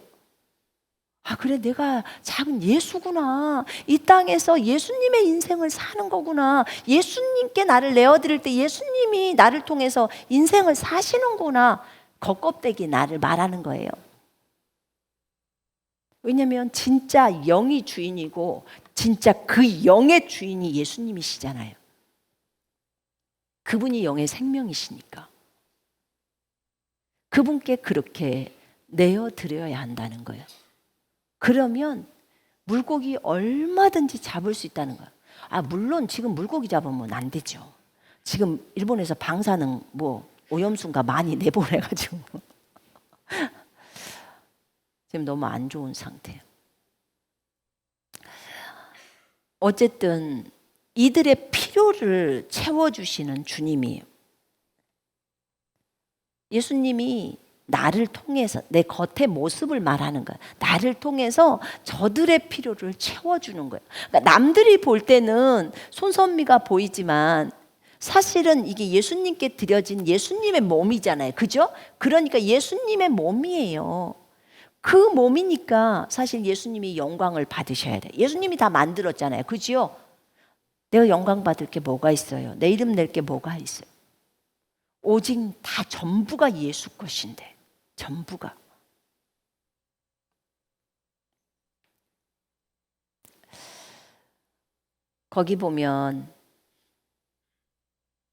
그래, 내가 작은 예수구나. 이 땅에서 예수님의 인생을 사는 거구나. 예수님께 나를 내어드릴 때 예수님이 나를 통해서 인생을 사시는구나. 겉껍데기 나를 말하는 거예요. 왜냐하면 진짜 영이 주인이고 진짜 그 영의 주인이 예수님이시잖아요. 그분이 영의 생명이시니까 그분께 그렇게 내어드려야 한다는 거예요. 그러면 물고기 얼마든지 잡을 수 있다는 거예요. 물론 지금 물고기 잡으면 안 되죠. 지금 일본에서 방사능 오염수가 많이 내보내가지고 지금 너무 안 좋은 상태예요. 어쨌든 이들의 필요를 채워주시는 주님이에요. 예수님이 나를 통해서 내 겉의 모습을 말하는 거야. 나를 통해서 저들의 필요를 채워주는 거예요. 그러니까 남들이 볼 때는 손선미가 보이지만 사실은 이게 예수님께 드려진 예수님의 몸이잖아요. 그죠? 그러니까 예수님의 몸이에요. 그 몸이니까 사실 예수님이 영광을 받으셔야 돼요. 예수님이 다 만들었잖아요. 그죠? 내가 영광 받을 게 뭐가 있어요? 내 이름 낼 게 뭐가 있어요? 오직 다 전부가 예수 것인데, 전부가. 거기 보면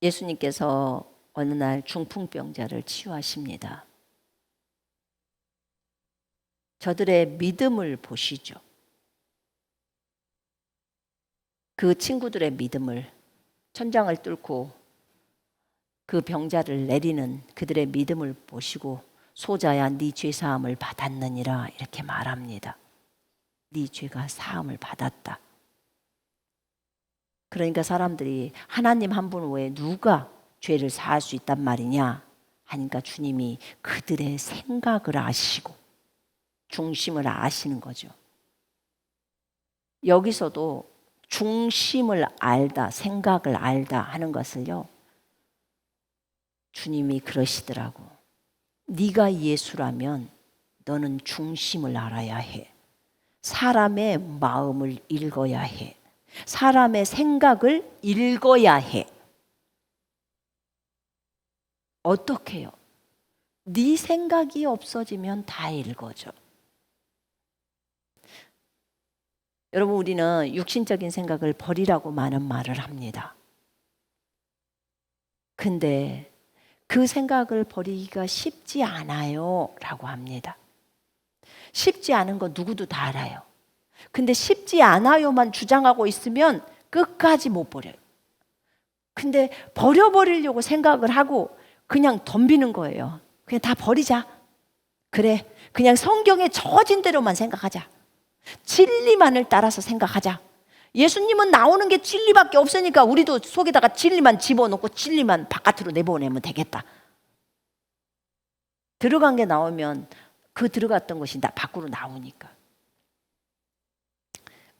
예수님께서 어느 날 중풍병자를 치유하십니다. 저들의 믿음을 보시죠. 그 친구들의 믿음을, 천장을 뚫고 그 병자를 내리는 그들의 믿음을 보시고 소자야 네 죄 사함을 받았느니라 이렇게 말합니다. 네 죄가 사함을 받았다. 그러니까 사람들이 하나님 한 분 외에 누가 죄를 사할 수 있단 말이냐 하니까 주님이 그들의 생각을 아시고 중심을 아시는 거죠. 여기서도 중심을 알다, 생각을 알다 하는 것을요, 주님이 그러시더라고. 네가 예수라면 너는 중심을 알아야 해. 사람의 마음을 읽어야 해. 사람의 생각을 읽어야 해. 어떻게 해요? 네 생각이 없어지면 다 읽어져. 여러분, 우리는 육신적인 생각을 버리라고 많은 말을 합니다. 근데 그 생각을 버리기가 쉽지 않아요 라고 합니다. 쉽지 않은 거 누구도 다 알아요. 근데 쉽지 않아요만 주장하고 있으면 끝까지 못 버려요. 근데 버려버리려고 생각을 하고 그냥 덤비는 거예요. 그냥 다 버리자. 그래, 그냥 성경에 적어진 대로만 생각하자. 진리만을 따라서 생각하자. 예수님은 나오는 게 진리밖에 없으니까 우리도 속에다가 진리만 집어넣고 진리만 바깥으로 내보내면 되겠다. 들어간 게 나오면 그 들어갔던 것이 밖으로 나오니까.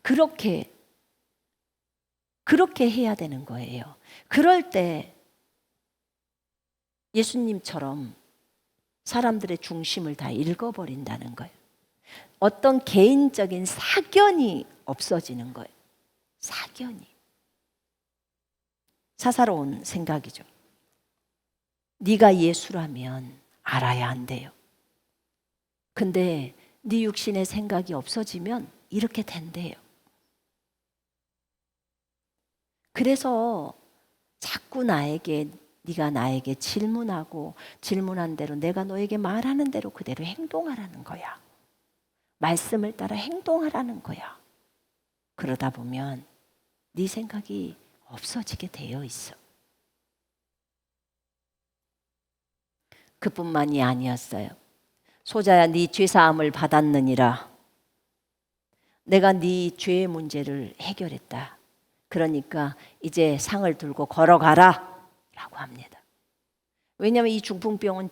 그렇게 해야 되는 거예요. 그럴 때 예수님처럼 사람들의 중심을 다 읽어버린다는 거예요. 어떤 개인적인 사견이 없어지는 거예요. 사견이. 사사로운 생각이죠. 네가 예수라면 알아야 한대요. 근데 네 육신의 생각이 없어지면 이렇게 된대요. 그래서 자꾸 네가 나에게 질문하고 질문한 대로 내가 너에게 말하는 대로 그대로 행동하라는 거야. 말씀을 따라 행동하라는 거야. 그러다 보면 네 생각이 없어지게 되어 있어. 그뿐만이 아니었어요. 소자야 네 죄사함을 받았느니라. 내가 네 죄의 문제를 해결했다. 그러니까 이제 상을 들고 걸어가라 라고 합니다. 왜냐하면 이 중풍병은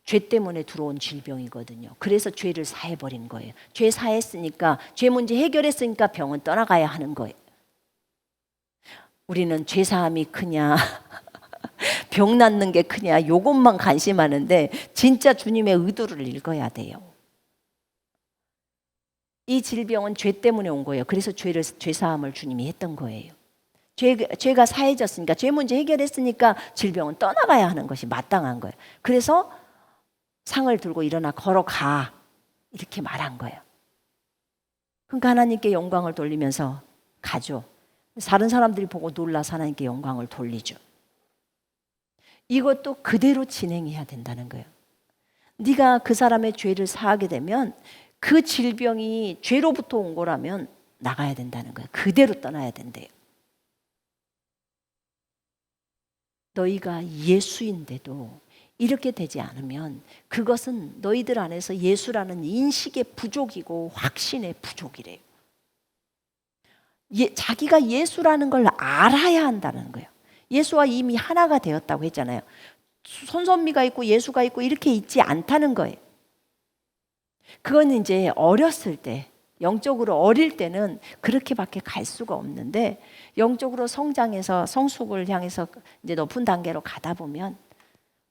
죄 때문에 들어온 질병이거든요. 그래서 죄를 사해버린 거예요. 죄 사했으니까, 죄 문제 해결했으니까 병은 떠나가야 하는 거예요. 우리는 죄 사함이 크냐 병 낫는 게 크냐 이것만 관심하는데 진짜 주님의 의도를 읽어야 돼요. 이 질병은 죄 때문에 온 거예요. 그래서 죄 사함을 주님이 했던 거예요. 죄가 사해졌으니까, 죄 문제 해결했으니까 질병은 떠나가야 하는 것이 마땅한 거예요. 그래서 상을 들고 일어나 걸어가, 이렇게 말한 거예요. 그러니까 하나님께 영광을 돌리면서 가죠. 다른 사람들이 보고 놀라서 하나님께 영광을 돌리죠. 이것도 그대로 진행해야 된다는 거예요. 네가 그 사람의 죄를 사하게 되면 그 질병이 죄로부터 온 거라면 나가야 된다는 거예요. 그대로 떠나야 된대요. 너희가 예수인데도 이렇게 되지 않으면 그것은 너희들 안에서 예수라는 인식의 부족이고 확신의 부족이래요. 자기가 예수라는 걸 알아야 한다는 거예요. 예수와 이미 하나가 되었다고 했잖아요. 손선미가 있고 예수가 있고 이렇게 있지 않다는 거예요. 그건 이제 어렸을 때, 영적으로 어릴 때는 그렇게밖에 갈 수가 없는데, 영적으로 성장해서 성숙을 향해서 이제 높은 단계로 가다 보면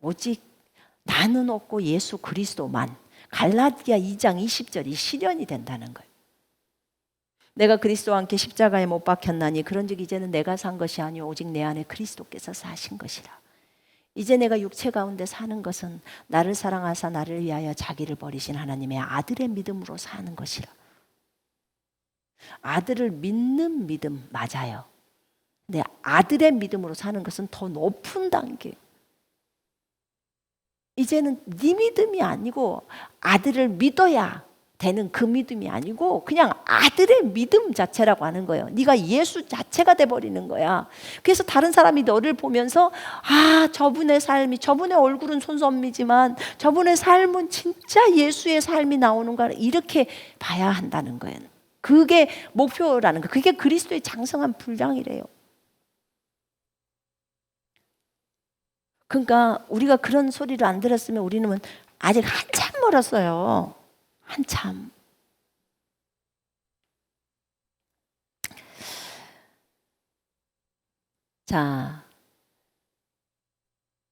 오직 나는 없고 예수 그리스도만, 갈라디아 2장 20절이 실현이 된다는 거예요. 내가 그리스도와 함께 십자가에 못 박혔나니 그런즉 이제는 내가 산 것이 아니오 오직 내 안에 그리스도께서 사신 것이라. 이제 내가 육체 가운데 사는 것은 나를 사랑하사 나를 위하여 자기를 버리신 하나님의 아들의 믿음으로 사는 것이라. 아들을 믿는 믿음 맞아요. 근데 아들의 믿음으로 사는 것은 더 높은 단계. 이제는 네 믿음이 아니고 아들을 믿어야 되는 그 믿음이 아니고 그냥 아들의 믿음 자체라고 하는 거예요. 네가 예수 자체가 돼버리는 거야. 그래서 다른 사람이 너를 보면서 저분의 삶이, 저분의 얼굴은 손선미지만 저분의 삶은 진짜 예수의 삶이 나오는 거야, 이렇게 봐야 한다는 거예요. 그게 목표라는 거. 그게 그리스도의 장성한 분량이래요. 그러니까 우리가 그런 소리를 안 들었으면 우리는 아직 한참 멀었어요. 한참. 자,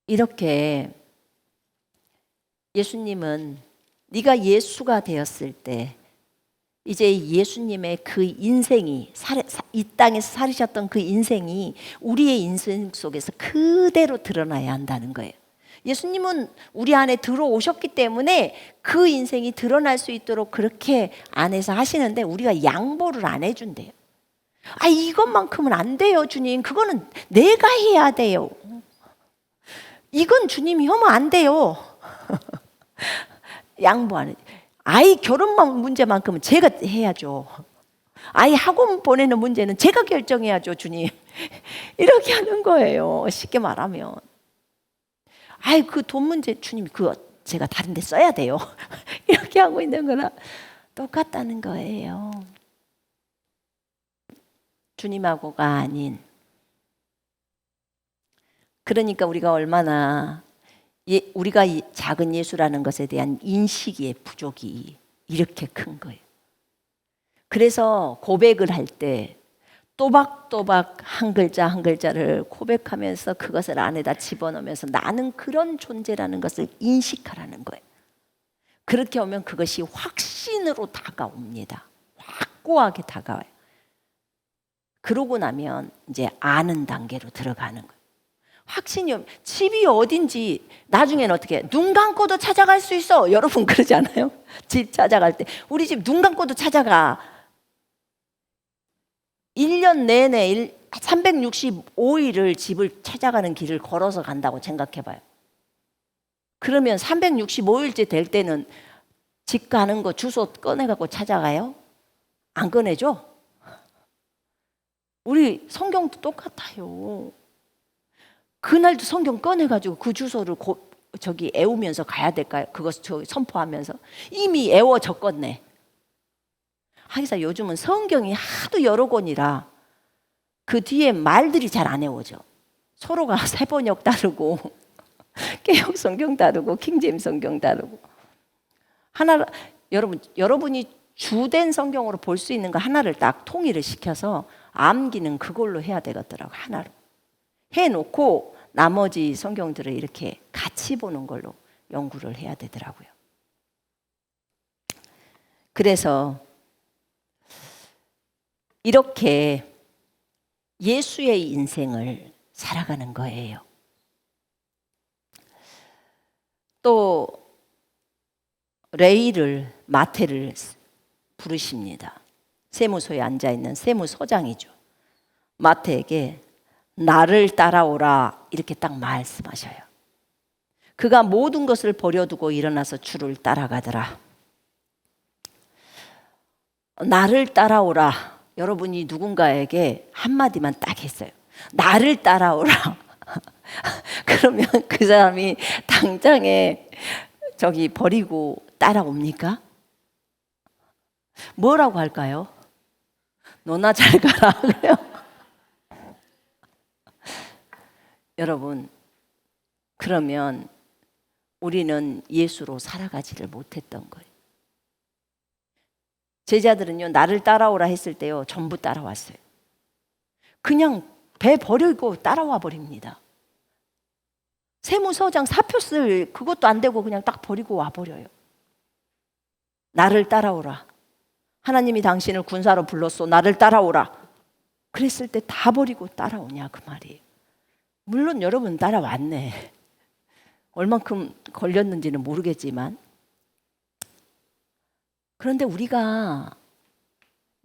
이렇게 예수님은 네가 예수가 되었을 때 이제 예수님의 그 인생이, 이 땅에서 살으셨던 그 인생이 우리의 인생 속에서 그대로 드러나야 한다는 거예요. 예수님은 우리 안에 들어오셨기 때문에 그 인생이 드러날 수 있도록 그렇게 안에서 하시는데 우리가 양보를 안 해준대요. 이것만큼은 안 돼요, 주님. 그거는 내가 해야 돼요. 이건 주님이 하면 안 돼요. 양보 안 해. 아이 결혼만 문제만큼은 제가 해야죠. 아이 학원 보내는 문제는 제가 결정해야죠, 주님. 이렇게 하는 거예요. 쉽게 말하면. 그 돈 문제 주님 그거 제가 다른 데 써야 돼요. 이렇게 하고 있는 거랑 똑같다는 거예요. 주님하고가 아닌. 그러니까 우리가 얼마나 우리가 작은 예수라는 것에 대한 인식의 부족이 이렇게 큰 거예요. 그래서 고백을 할 때 또박또박 한 글자 한 글자를 고백하면서 그것을 안에다 집어넣으면서 나는 그런 존재라는 것을 인식하라는 거예요. 그렇게 오면 그것이 확신으로 다가옵니다. 확고하게 다가와요. 그러고 나면 이제 아는 단계로 들어가는 거예요. 확신이 오면 집이 어딘지 나중에는 어떻게 눈 감고도 찾아갈 수 있어. 여러분 그러지 않아요? 집 찾아갈 때 우리 집 눈 감고도 찾아가. 1년 내내 365일을 집을 찾아가는 길을 걸어서 간다고 생각해봐요. 그러면 365일째 될 때는 집 가는 거 주소 꺼내갖고 찾아가요? 안 꺼내죠? 우리 성경도 똑같아요. 그날도 성경 꺼내가지고 그 주소를 애우면서 가야 될까요? 그것을 선포하면서 이미 애워졌겠네. 하기사 요즘은 성경이 하도 여러 권이라 그 뒤에 말들이 잘 안 외워져. 서로가 세번역 다르고 개역 성경 다르고 킹제임스 성경 다르고 하나 여러분이 주된 성경으로 볼 수 있는 거 하나를 딱 통일을 시켜서 암기는 그걸로 해야 되겠더라고. 하나로 해놓고 나머지 성경들을 이렇게 같이 보는 걸로 연구를 해야 되더라고요. 그래서 이렇게 예수의 인생을 살아가는 거예요. 또 레이를 마태를 부르십니다. 세무소에 앉아있는 세무소장이죠. 마태에게 나를 따라오라 이렇게 딱 말씀하셔요. 그가 모든 것을 버려두고 일어나서 주를 따라가더라. 나를 따라오라. 여러분이 누군가에게 한마디만 딱 했어요. 나를 따라오라. 그러면 그 사람이 당장에 저기 버리고 따라옵니까? 뭐라고 할까요? 너나 잘 가라 그래요. 여러분, 그러면 우리는 예수로 살아가지를 못했던 거예요. 제자들은요, 나를 따라오라 했을 때요, 전부 따라왔어요. 그냥 배 버리고 따라와 버립니다. 세무서장 사표 쓸 그것도 안 되고 그냥 딱 버리고 와 버려요. 나를 따라오라. 하나님이 당신을 군사로 불렀어. 나를 따라오라. 그랬을 때 다 버리고 따라오냐 그 말이에요. 물론 여러분 따라왔네. 얼만큼 걸렸는지는 모르겠지만, 그런데 우리가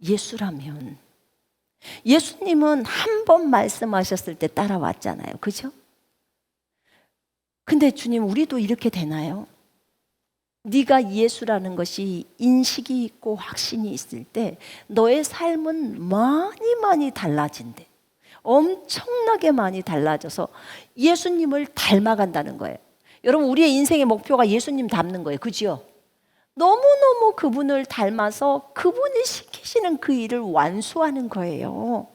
예수라면, 예수님은 한 번 말씀하셨을 때 따라왔잖아요. 그죠? 근데 주님, 우리도 이렇게 되나요? 네가 예수라는 것이 인식이 있고 확신이 있을 때 너의 삶은 많이 달라진대. 엄청나게 많이 달라져서 예수님을 닮아간다는 거예요. 여러분, 우리의 인생의 목표가 예수님 닮는 거예요. 그죠? 너무너무 그분을 닮아서 그분이 시키시는 그 일을 완수하는 거예요.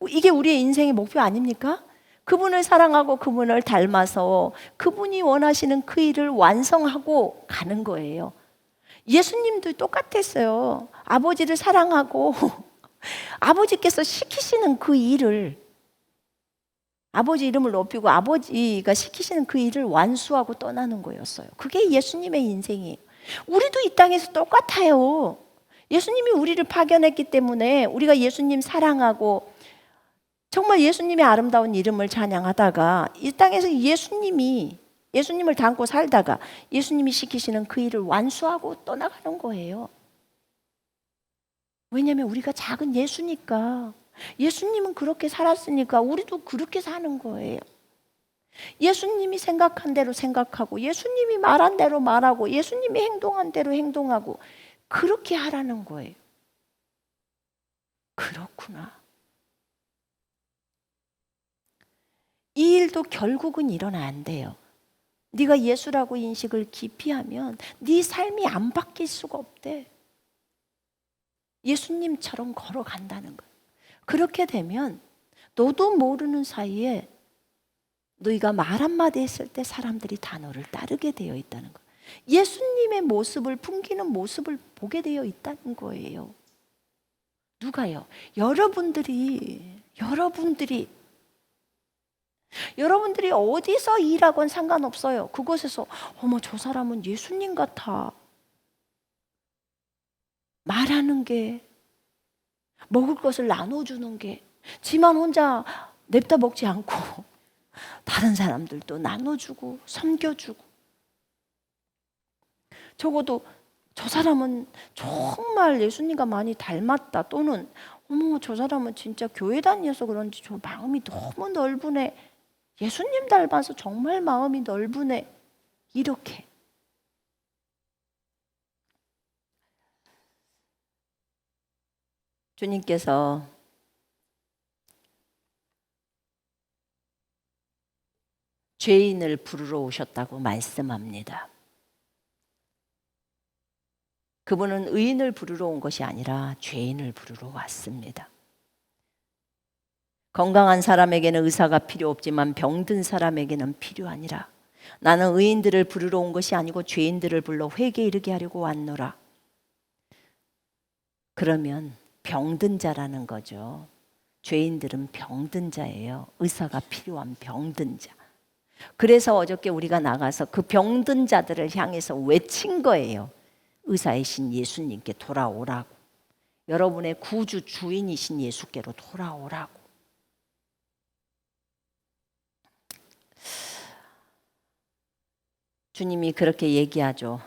이게 우리의 인생의 목표 아닙니까? 그분을 사랑하고 그분을 닮아서 그분이 원하시는 그 일을 완성하고 가는 거예요. 예수님도 똑같았어요. 아버지를 사랑하고 아버지께서 시키시는 그 일을, 아버지 이름을 높이고 아버지가 시키시는 그 일을 완수하고 떠나는 거였어요. 그게 예수님의 인생이에요. 우리도 이 땅에서 똑같아요. 예수님이 우리를 파견했기 때문에 우리가 예수님 사랑하고 정말 예수님의 아름다운 이름을 찬양하다가 이 땅에서 예수님을 닮고 살다가 예수님이 시키시는 그 일을 완수하고 떠나가는 거예요. 왜냐하면 우리가 작은 예수니까. 예수님은 그렇게 살았으니까 우리도 그렇게 사는 거예요. 예수님이 생각한 대로 생각하고, 예수님이 말한 대로 말하고, 예수님이 행동한 대로 행동하고, 그렇게 하라는 거예요. 그렇구나. 이 일도 결국은 일어나야 안 돼요. 네가 예수라고 인식을 깊이 하면 네 삶이 안 바뀔 수가 없대. 예수님처럼 걸어간다는 거예요. 그렇게 되면 너도 모르는 사이에 너희가 말 한마디 했을 때 사람들이 다 너를 따르게 되어 있다는 거예요. 예수님의 모습을 풍기는 모습을 보게 되어 있다는 거예요. 누가요? 여러분들이 어디서 일하건 상관없어요. 그곳에서 어머, 저 사람은 예수님 같아. 말하는 게, 먹을 것을 나눠주는 게, 지만 혼자 냅다 먹지 않고 다른 사람들도 나눠주고 섬겨주고, 적어도 저 사람은 정말 예수님과 많이 닮았다, 또는 어머, 저 사람은 진짜 교회 다녀서 그런지 저 마음이 너무 넓으네, 예수님 닮아서 정말 마음이 넓으네, 이렇게. 주님께서 죄인을 부르러 오셨다고 말씀합니다. 그분은 의인을 부르러 온 것이 아니라 죄인을 부르러 왔습니다. 건강한 사람에게는 의사가 필요 없지만 병든 사람에게는 필요하니라. 나는 의인들을 부르러 온 것이 아니고 죄인들을 불러 회개에 이르게 하려고 왔노라. 그러면 병든 자라는 거죠. 죄인들은 병든 자예요. 의사가 필요한 병든 자. 그래서 어저께 우리가 나가서 그 병든 자들을 향해서 외친 거예요. 의사이신 예수님께 돌아오라고. 여러분의 구주 주인이신 예수께로 돌아오라고. 주님이 그렇게 얘기하죠.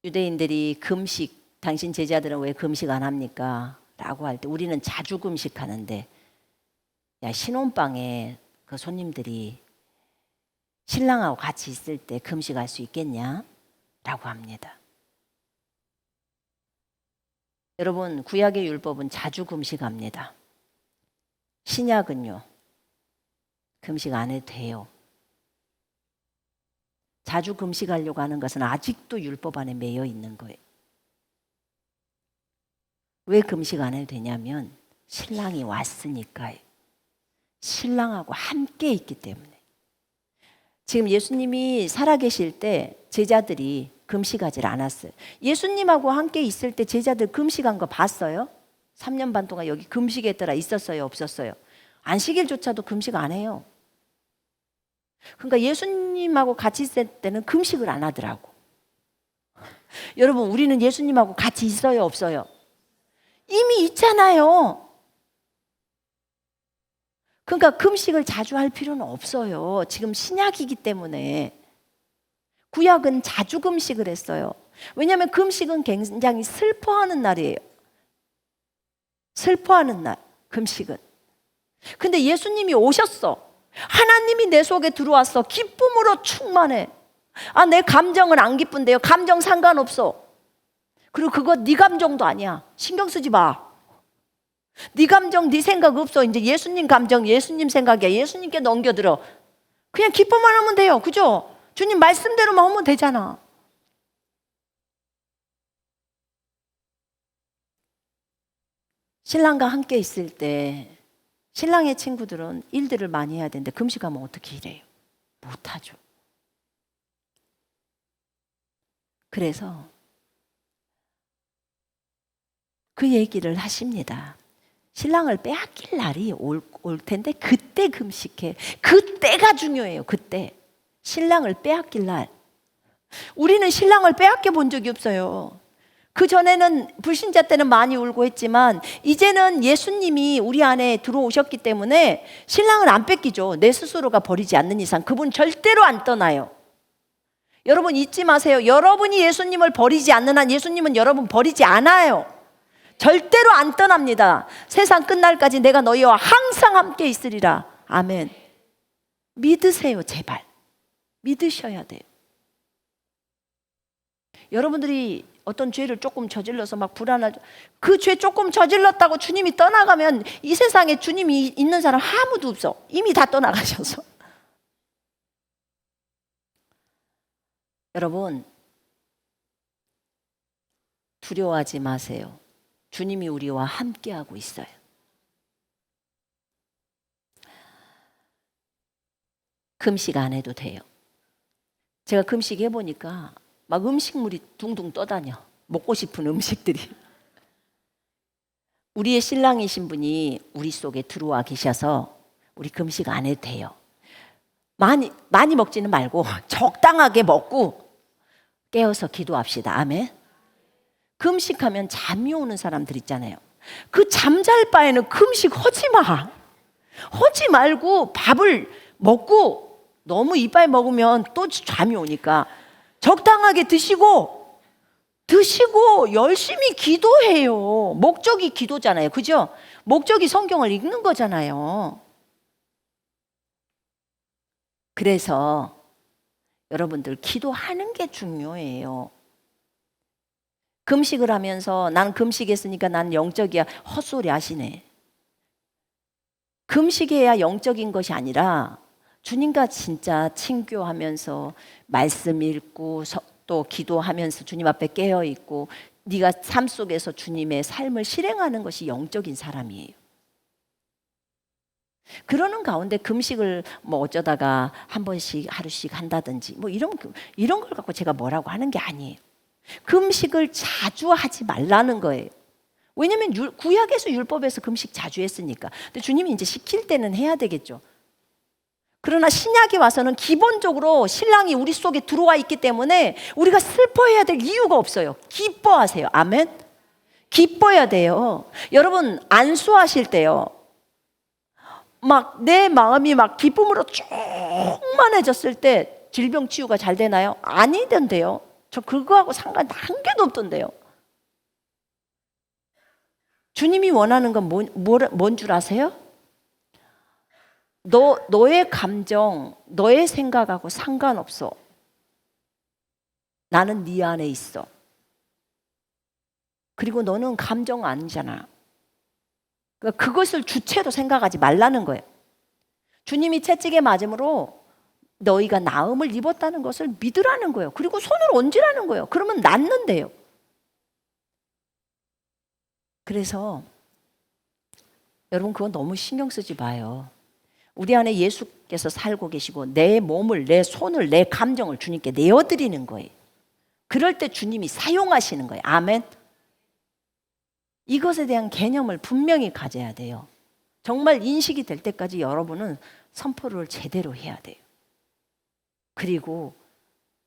유대인들이 금식, 당신 제자들은 왜 금식 안 합니까? 라고 할 때 우리는 자주 금식하는데, 야, 신혼방에 그 손님들이 신랑하고 같이 있을 때 금식할 수 있겠냐? 라고 합니다. 여러분, 구약의 율법은 자주 금식합니다. 신약은요, 금식 안 해도 돼요. 자주 금식하려고 하는 것은 아직도 율법 안에 매여 있는 거예요. 왜 금식 안 해도 되냐면 신랑이 왔으니까요. 신랑하고 함께 있기 때문에. 지금 예수님이 살아계실 때 제자들이 금식하지 않았어요. 예수님하고 함께 있을 때 제자들 금식한 거 봤어요? 3년 반 동안 여기 금식했더라 있었어요? 없었어요? 안식일조차도 금식 안 해요. 그러니까 예수님하고 같이 있을 때는 금식을 안 하더라고. 여러분, 우리는 예수님하고 같이 있어요? 없어요? 이미 있잖아요. 그러니까 금식을 자주 할 필요는 없어요. 지금 신약이기 때문에. 구약은 자주 금식을 했어요. 왜냐하면 금식은 굉장히 슬퍼하는 날이에요. 슬퍼하는 날, 금식은. 근데 예수님이 오셨어. 하나님이 내 속에 들어왔어. 기쁨으로 충만해. 아, 내 감정은 안 기쁜데요. 감정 상관없어. 그리고 그거 네 감정도 아니야. 신경 쓰지 마. 네 감정, 네 생각 없어. 이제 예수님 감정, 예수님 생각이야. 예수님께 넘겨들어. 그냥 기뻐만 하면 돼요. 그죠? 주님 말씀대로만 하면 되잖아. 신랑과 함께 있을 때 신랑의 친구들은 일들을 많이 해야 되는데 금식하면 어떻게 일해요? 못하죠. 그래서 그 얘기를 하십니다. 신랑을 빼앗길 날이 올 텐데 그때 금식해. 그때가 중요해요. 그때. 신랑을 빼앗길 날. 우리는 신랑을 빼앗겨 본 적이 없어요. 그 전에는 불신자 때는 많이 울고 했지만 이제는 예수님이 우리 안에 들어오셨기 때문에 신랑을 안 뺏기죠. 내 스스로가 버리지 않는 이상 그분 절대로 안 떠나요. 여러분 잊지 마세요. 여러분이 예수님을 버리지 않는 한 예수님은 여러분 버리지 않아요. 절대로 안 떠납니다. 세상 끝날까지 내가 너희와 항상 함께 있으리라. 아멘. 믿으세요. 제발. 믿으셔야 돼요. 여러분들이 어떤 죄를 조금 저질러서 막 불안하죠. 그 죄 조금 저질렀다고 주님이 떠나가면 이 세상에 주님이 있는 사람 아무도 없어. 이미 다 떠나가셔서. 여러분, 두려워하지 마세요. 주님이 우리와 함께하고 있어요. 금식 안 해도 돼요. 제가 금식 해보니까 막 음식물이 둥둥 떠다녀. 먹고 싶은 음식들이. 우리의 신랑이신 분이 우리 속에 들어와 계셔서 우리 금식 안 해도 돼요. 많이 먹지는 말고 적당하게 먹고 깨어서 기도합시다. 아멘. 금식하면 잠이 오는 사람들 있잖아요. 그 잠잘 바에는 금식 하지 마. 하지 말고 밥을 먹고 너무 이빨 먹으면 또 잠이 오니까 적당하게 드시고 열심히 기도해요. 목적이 기도잖아요. 그죠? 목적이 성경을 읽는 거잖아요. 그래서 여러분들 기도하는 게 중요해요. 금식을 하면서 난 금식했으니까 난 영적이야. 헛소리 하시네. 금식해야 영적인 것이 아니라 주님과 진짜 친교하면서 말씀 읽고 또 기도하면서 주님 앞에 깨어있고 네가 삶 속에서 주님의 삶을 실행하는 것이 영적인 사람이에요. 그러는 가운데 금식을 뭐 어쩌다가 한 번씩 하루씩 한다든지 뭐 이런 걸 갖고 제가 뭐라고 하는 게 아니에요. 금식을 자주 하지 말라는 거예요. 왜냐하면 구약에서 율법에서 금식 자주 했으니까. 근데 주님이 이제 시킬 때는 해야 되겠죠. 그러나 신약에 와서는 기본적으로 신랑이 우리 속에 들어와 있기 때문에 우리가 슬퍼해야 될 이유가 없어요. 기뻐하세요. 아멘. 기뻐야 돼요. 여러분 안수하실 때요, 막 내 마음이 막 기쁨으로 충만해졌을 때 질병 치유가 잘 되나요? 아니던데요. 저 그거하고 상관 한 개도 없던데요. 주님이 원하는 건 뭔 줄 아세요? 너의 감정, 너의 생각하고 상관없어. 나는 네 안에 있어. 그리고 너는 감정 아니잖아. 그러니까 그것을 주체로 생각하지 말라는 거예요. 주님이 채찍에 맞음으로 너희가 나음을 입었다는 것을 믿으라는 거예요. 그리고 손을 얹으라는 거예요. 그러면 낫는데요. 그래서 여러분 그건 너무 신경 쓰지 마요. 우리 안에 예수께서 살고 계시고 내 몸을, 내 손을, 내 감정을 주님께 내어드리는 거예요. 그럴 때 주님이 사용하시는 거예요. 아멘. 이것에 대한 개념을 분명히 가져야 돼요. 정말 인식이 될 때까지 여러분은 선포를 제대로 해야 돼요. 그리고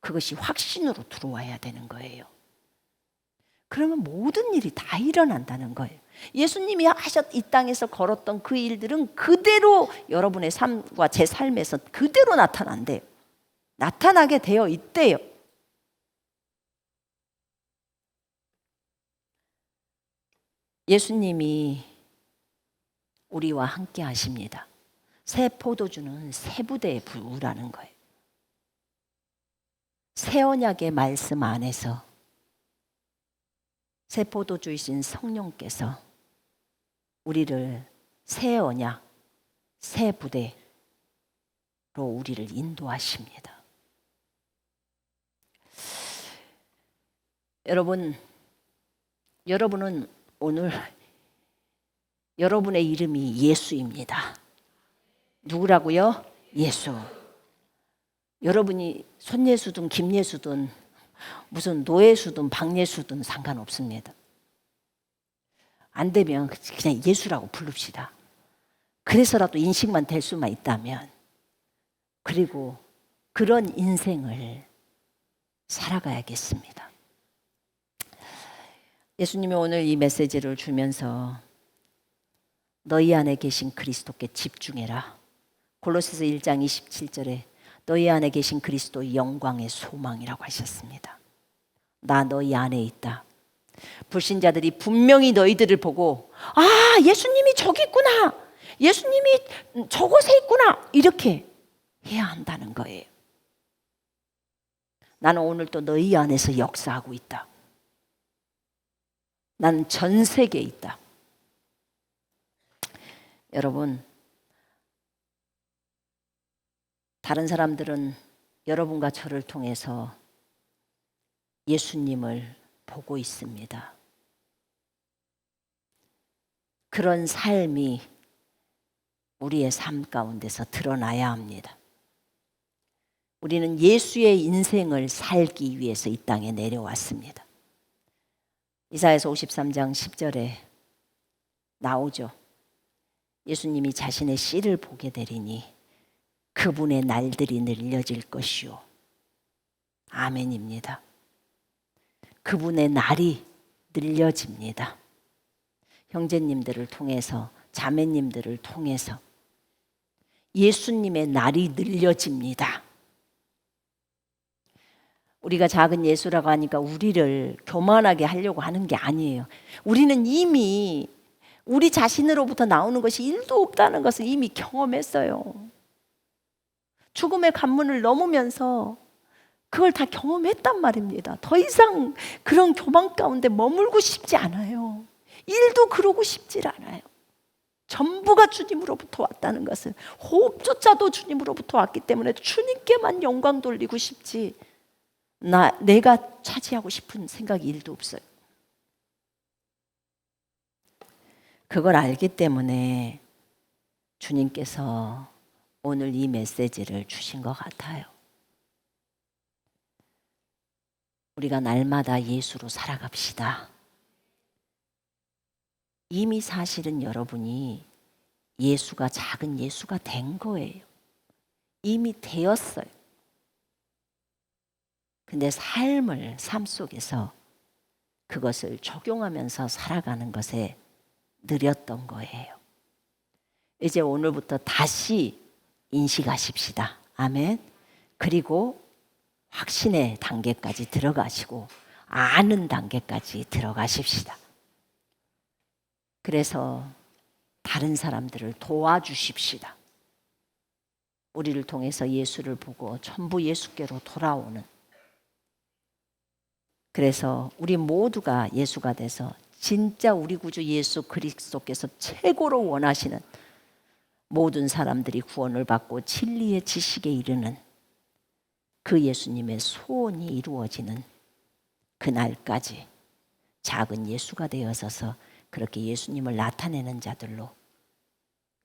그것이 확신으로 들어와야 되는 거예요. 그러면 모든 일이 다 일어난다는 거예요. 예수님이 이 땅에서 걸었던 그 일들은 그대로 여러분의 삶과 제 삶에서 그대로 나타난대요. 나타나게 되어 있대요. 예수님이 우리와 함께 하십니다. 새 포도주는 새 부대에 부으라는 거예요. 새 언약의 말씀 안에서 새 포도주이신 성령께서 우리를 새 언약, 새 부대로 우리를 인도하십니다. 여러분은 오늘 여러분의 이름이 예수입니다. 누구라고요? 예수. 여러분이 손예수든 김예수든 무슨 노예수든 박예수든 상관없습니다. 안 되면 그냥 예수라고 부릅시다. 그래서라도 인식만 될 수만 있다면, 그리고 그런 인생을 살아가야겠습니다. 예수님이 오늘 이 메시지를 주면서 너희 안에 계신 그리스도께 집중해라. 골로새서 1장 27절에 너희 안에 계신 그리스도의 영광의 소망이라고 하셨습니다. 나 너희 안에 있다. 불신자들이 분명히 너희들을 보고 아, 예수님이 저기 있구나, 예수님이 저곳에 있구나, 이렇게 해야 한다는 거예요. 나는 오늘 또 너희 안에서 역사하고 있다. 나는 전 세계에 있다. 여러분, 다른 사람들은 여러분과 저를 통해서 예수님을 보고 있습니다. 그런 삶이 우리의 삶 가운데서 드러나야 합니다. 우리는 예수의 인생을 살기 위해서 이 땅에 내려왔습니다. 이사야서 53장 10절에 나오죠. 예수님이 자신의 씨를 보게 되리니 그분의 날들이 늘려질 것이요. 아멘입니다. 그분의 날이 늘려집니다. 형제님들을 통해서, 자매님들을 통해서 예수님의 날이 늘려집니다. 우리가 작은 예수라고 하니까 우리를 교만하게 하려고 하는 게 아니에요. 우리는 이미 우리 자신으로부터 나오는 것이 1도 없다는 것을 이미 경험했어요. 죽음의 관문을 넘으면서 그걸 다 경험했단 말입니다. 더 이상 그런 교만 가운데 머물고 싶지 않아요. 1도 그러고 싶질 않아요. 전부가 주님으로부터 왔다는 것을, 호흡조차도 주님으로부터 왔기 때문에 주님께만 영광 돌리고 싶지 내가 차지하고 싶은 생각이 1도 없어요. 그걸 알기 때문에 주님께서 오늘 이 메시지를 주신 것 같아요. 우리가 날마다 예수로 살아갑시다. 이미 사실은 여러분이 예수가 작은 예수가 된 거예요. 이미 되었어요. 근데 삶 속에서 그것을 적용하면서 살아가는 것에 느렸던 거예요. 이제 오늘부터 다시 인식하십시다. 아멘. 그리고 확신의 단계까지 들어가시고 아는 단계까지 들어가십시다. 그래서 다른 사람들을 도와주십시다. 우리를 통해서 예수를 보고 전부 예수께로 돌아오는, 그래서 우리 모두가 예수가 돼서 진짜 우리 구주 예수 그리스도께서 최고로 원하시는 모든 사람들이 구원을 받고 진리의 지식에 이르는 그 예수님의 소원이 이루어지는 그날까지 작은 예수가 되어서서 그렇게 예수님을 나타내는 자들로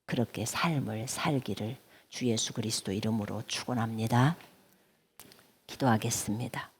그렇게 삶을 살기를 주 예수 그리스도 이름으로 축원합니다. 기도하겠습니다.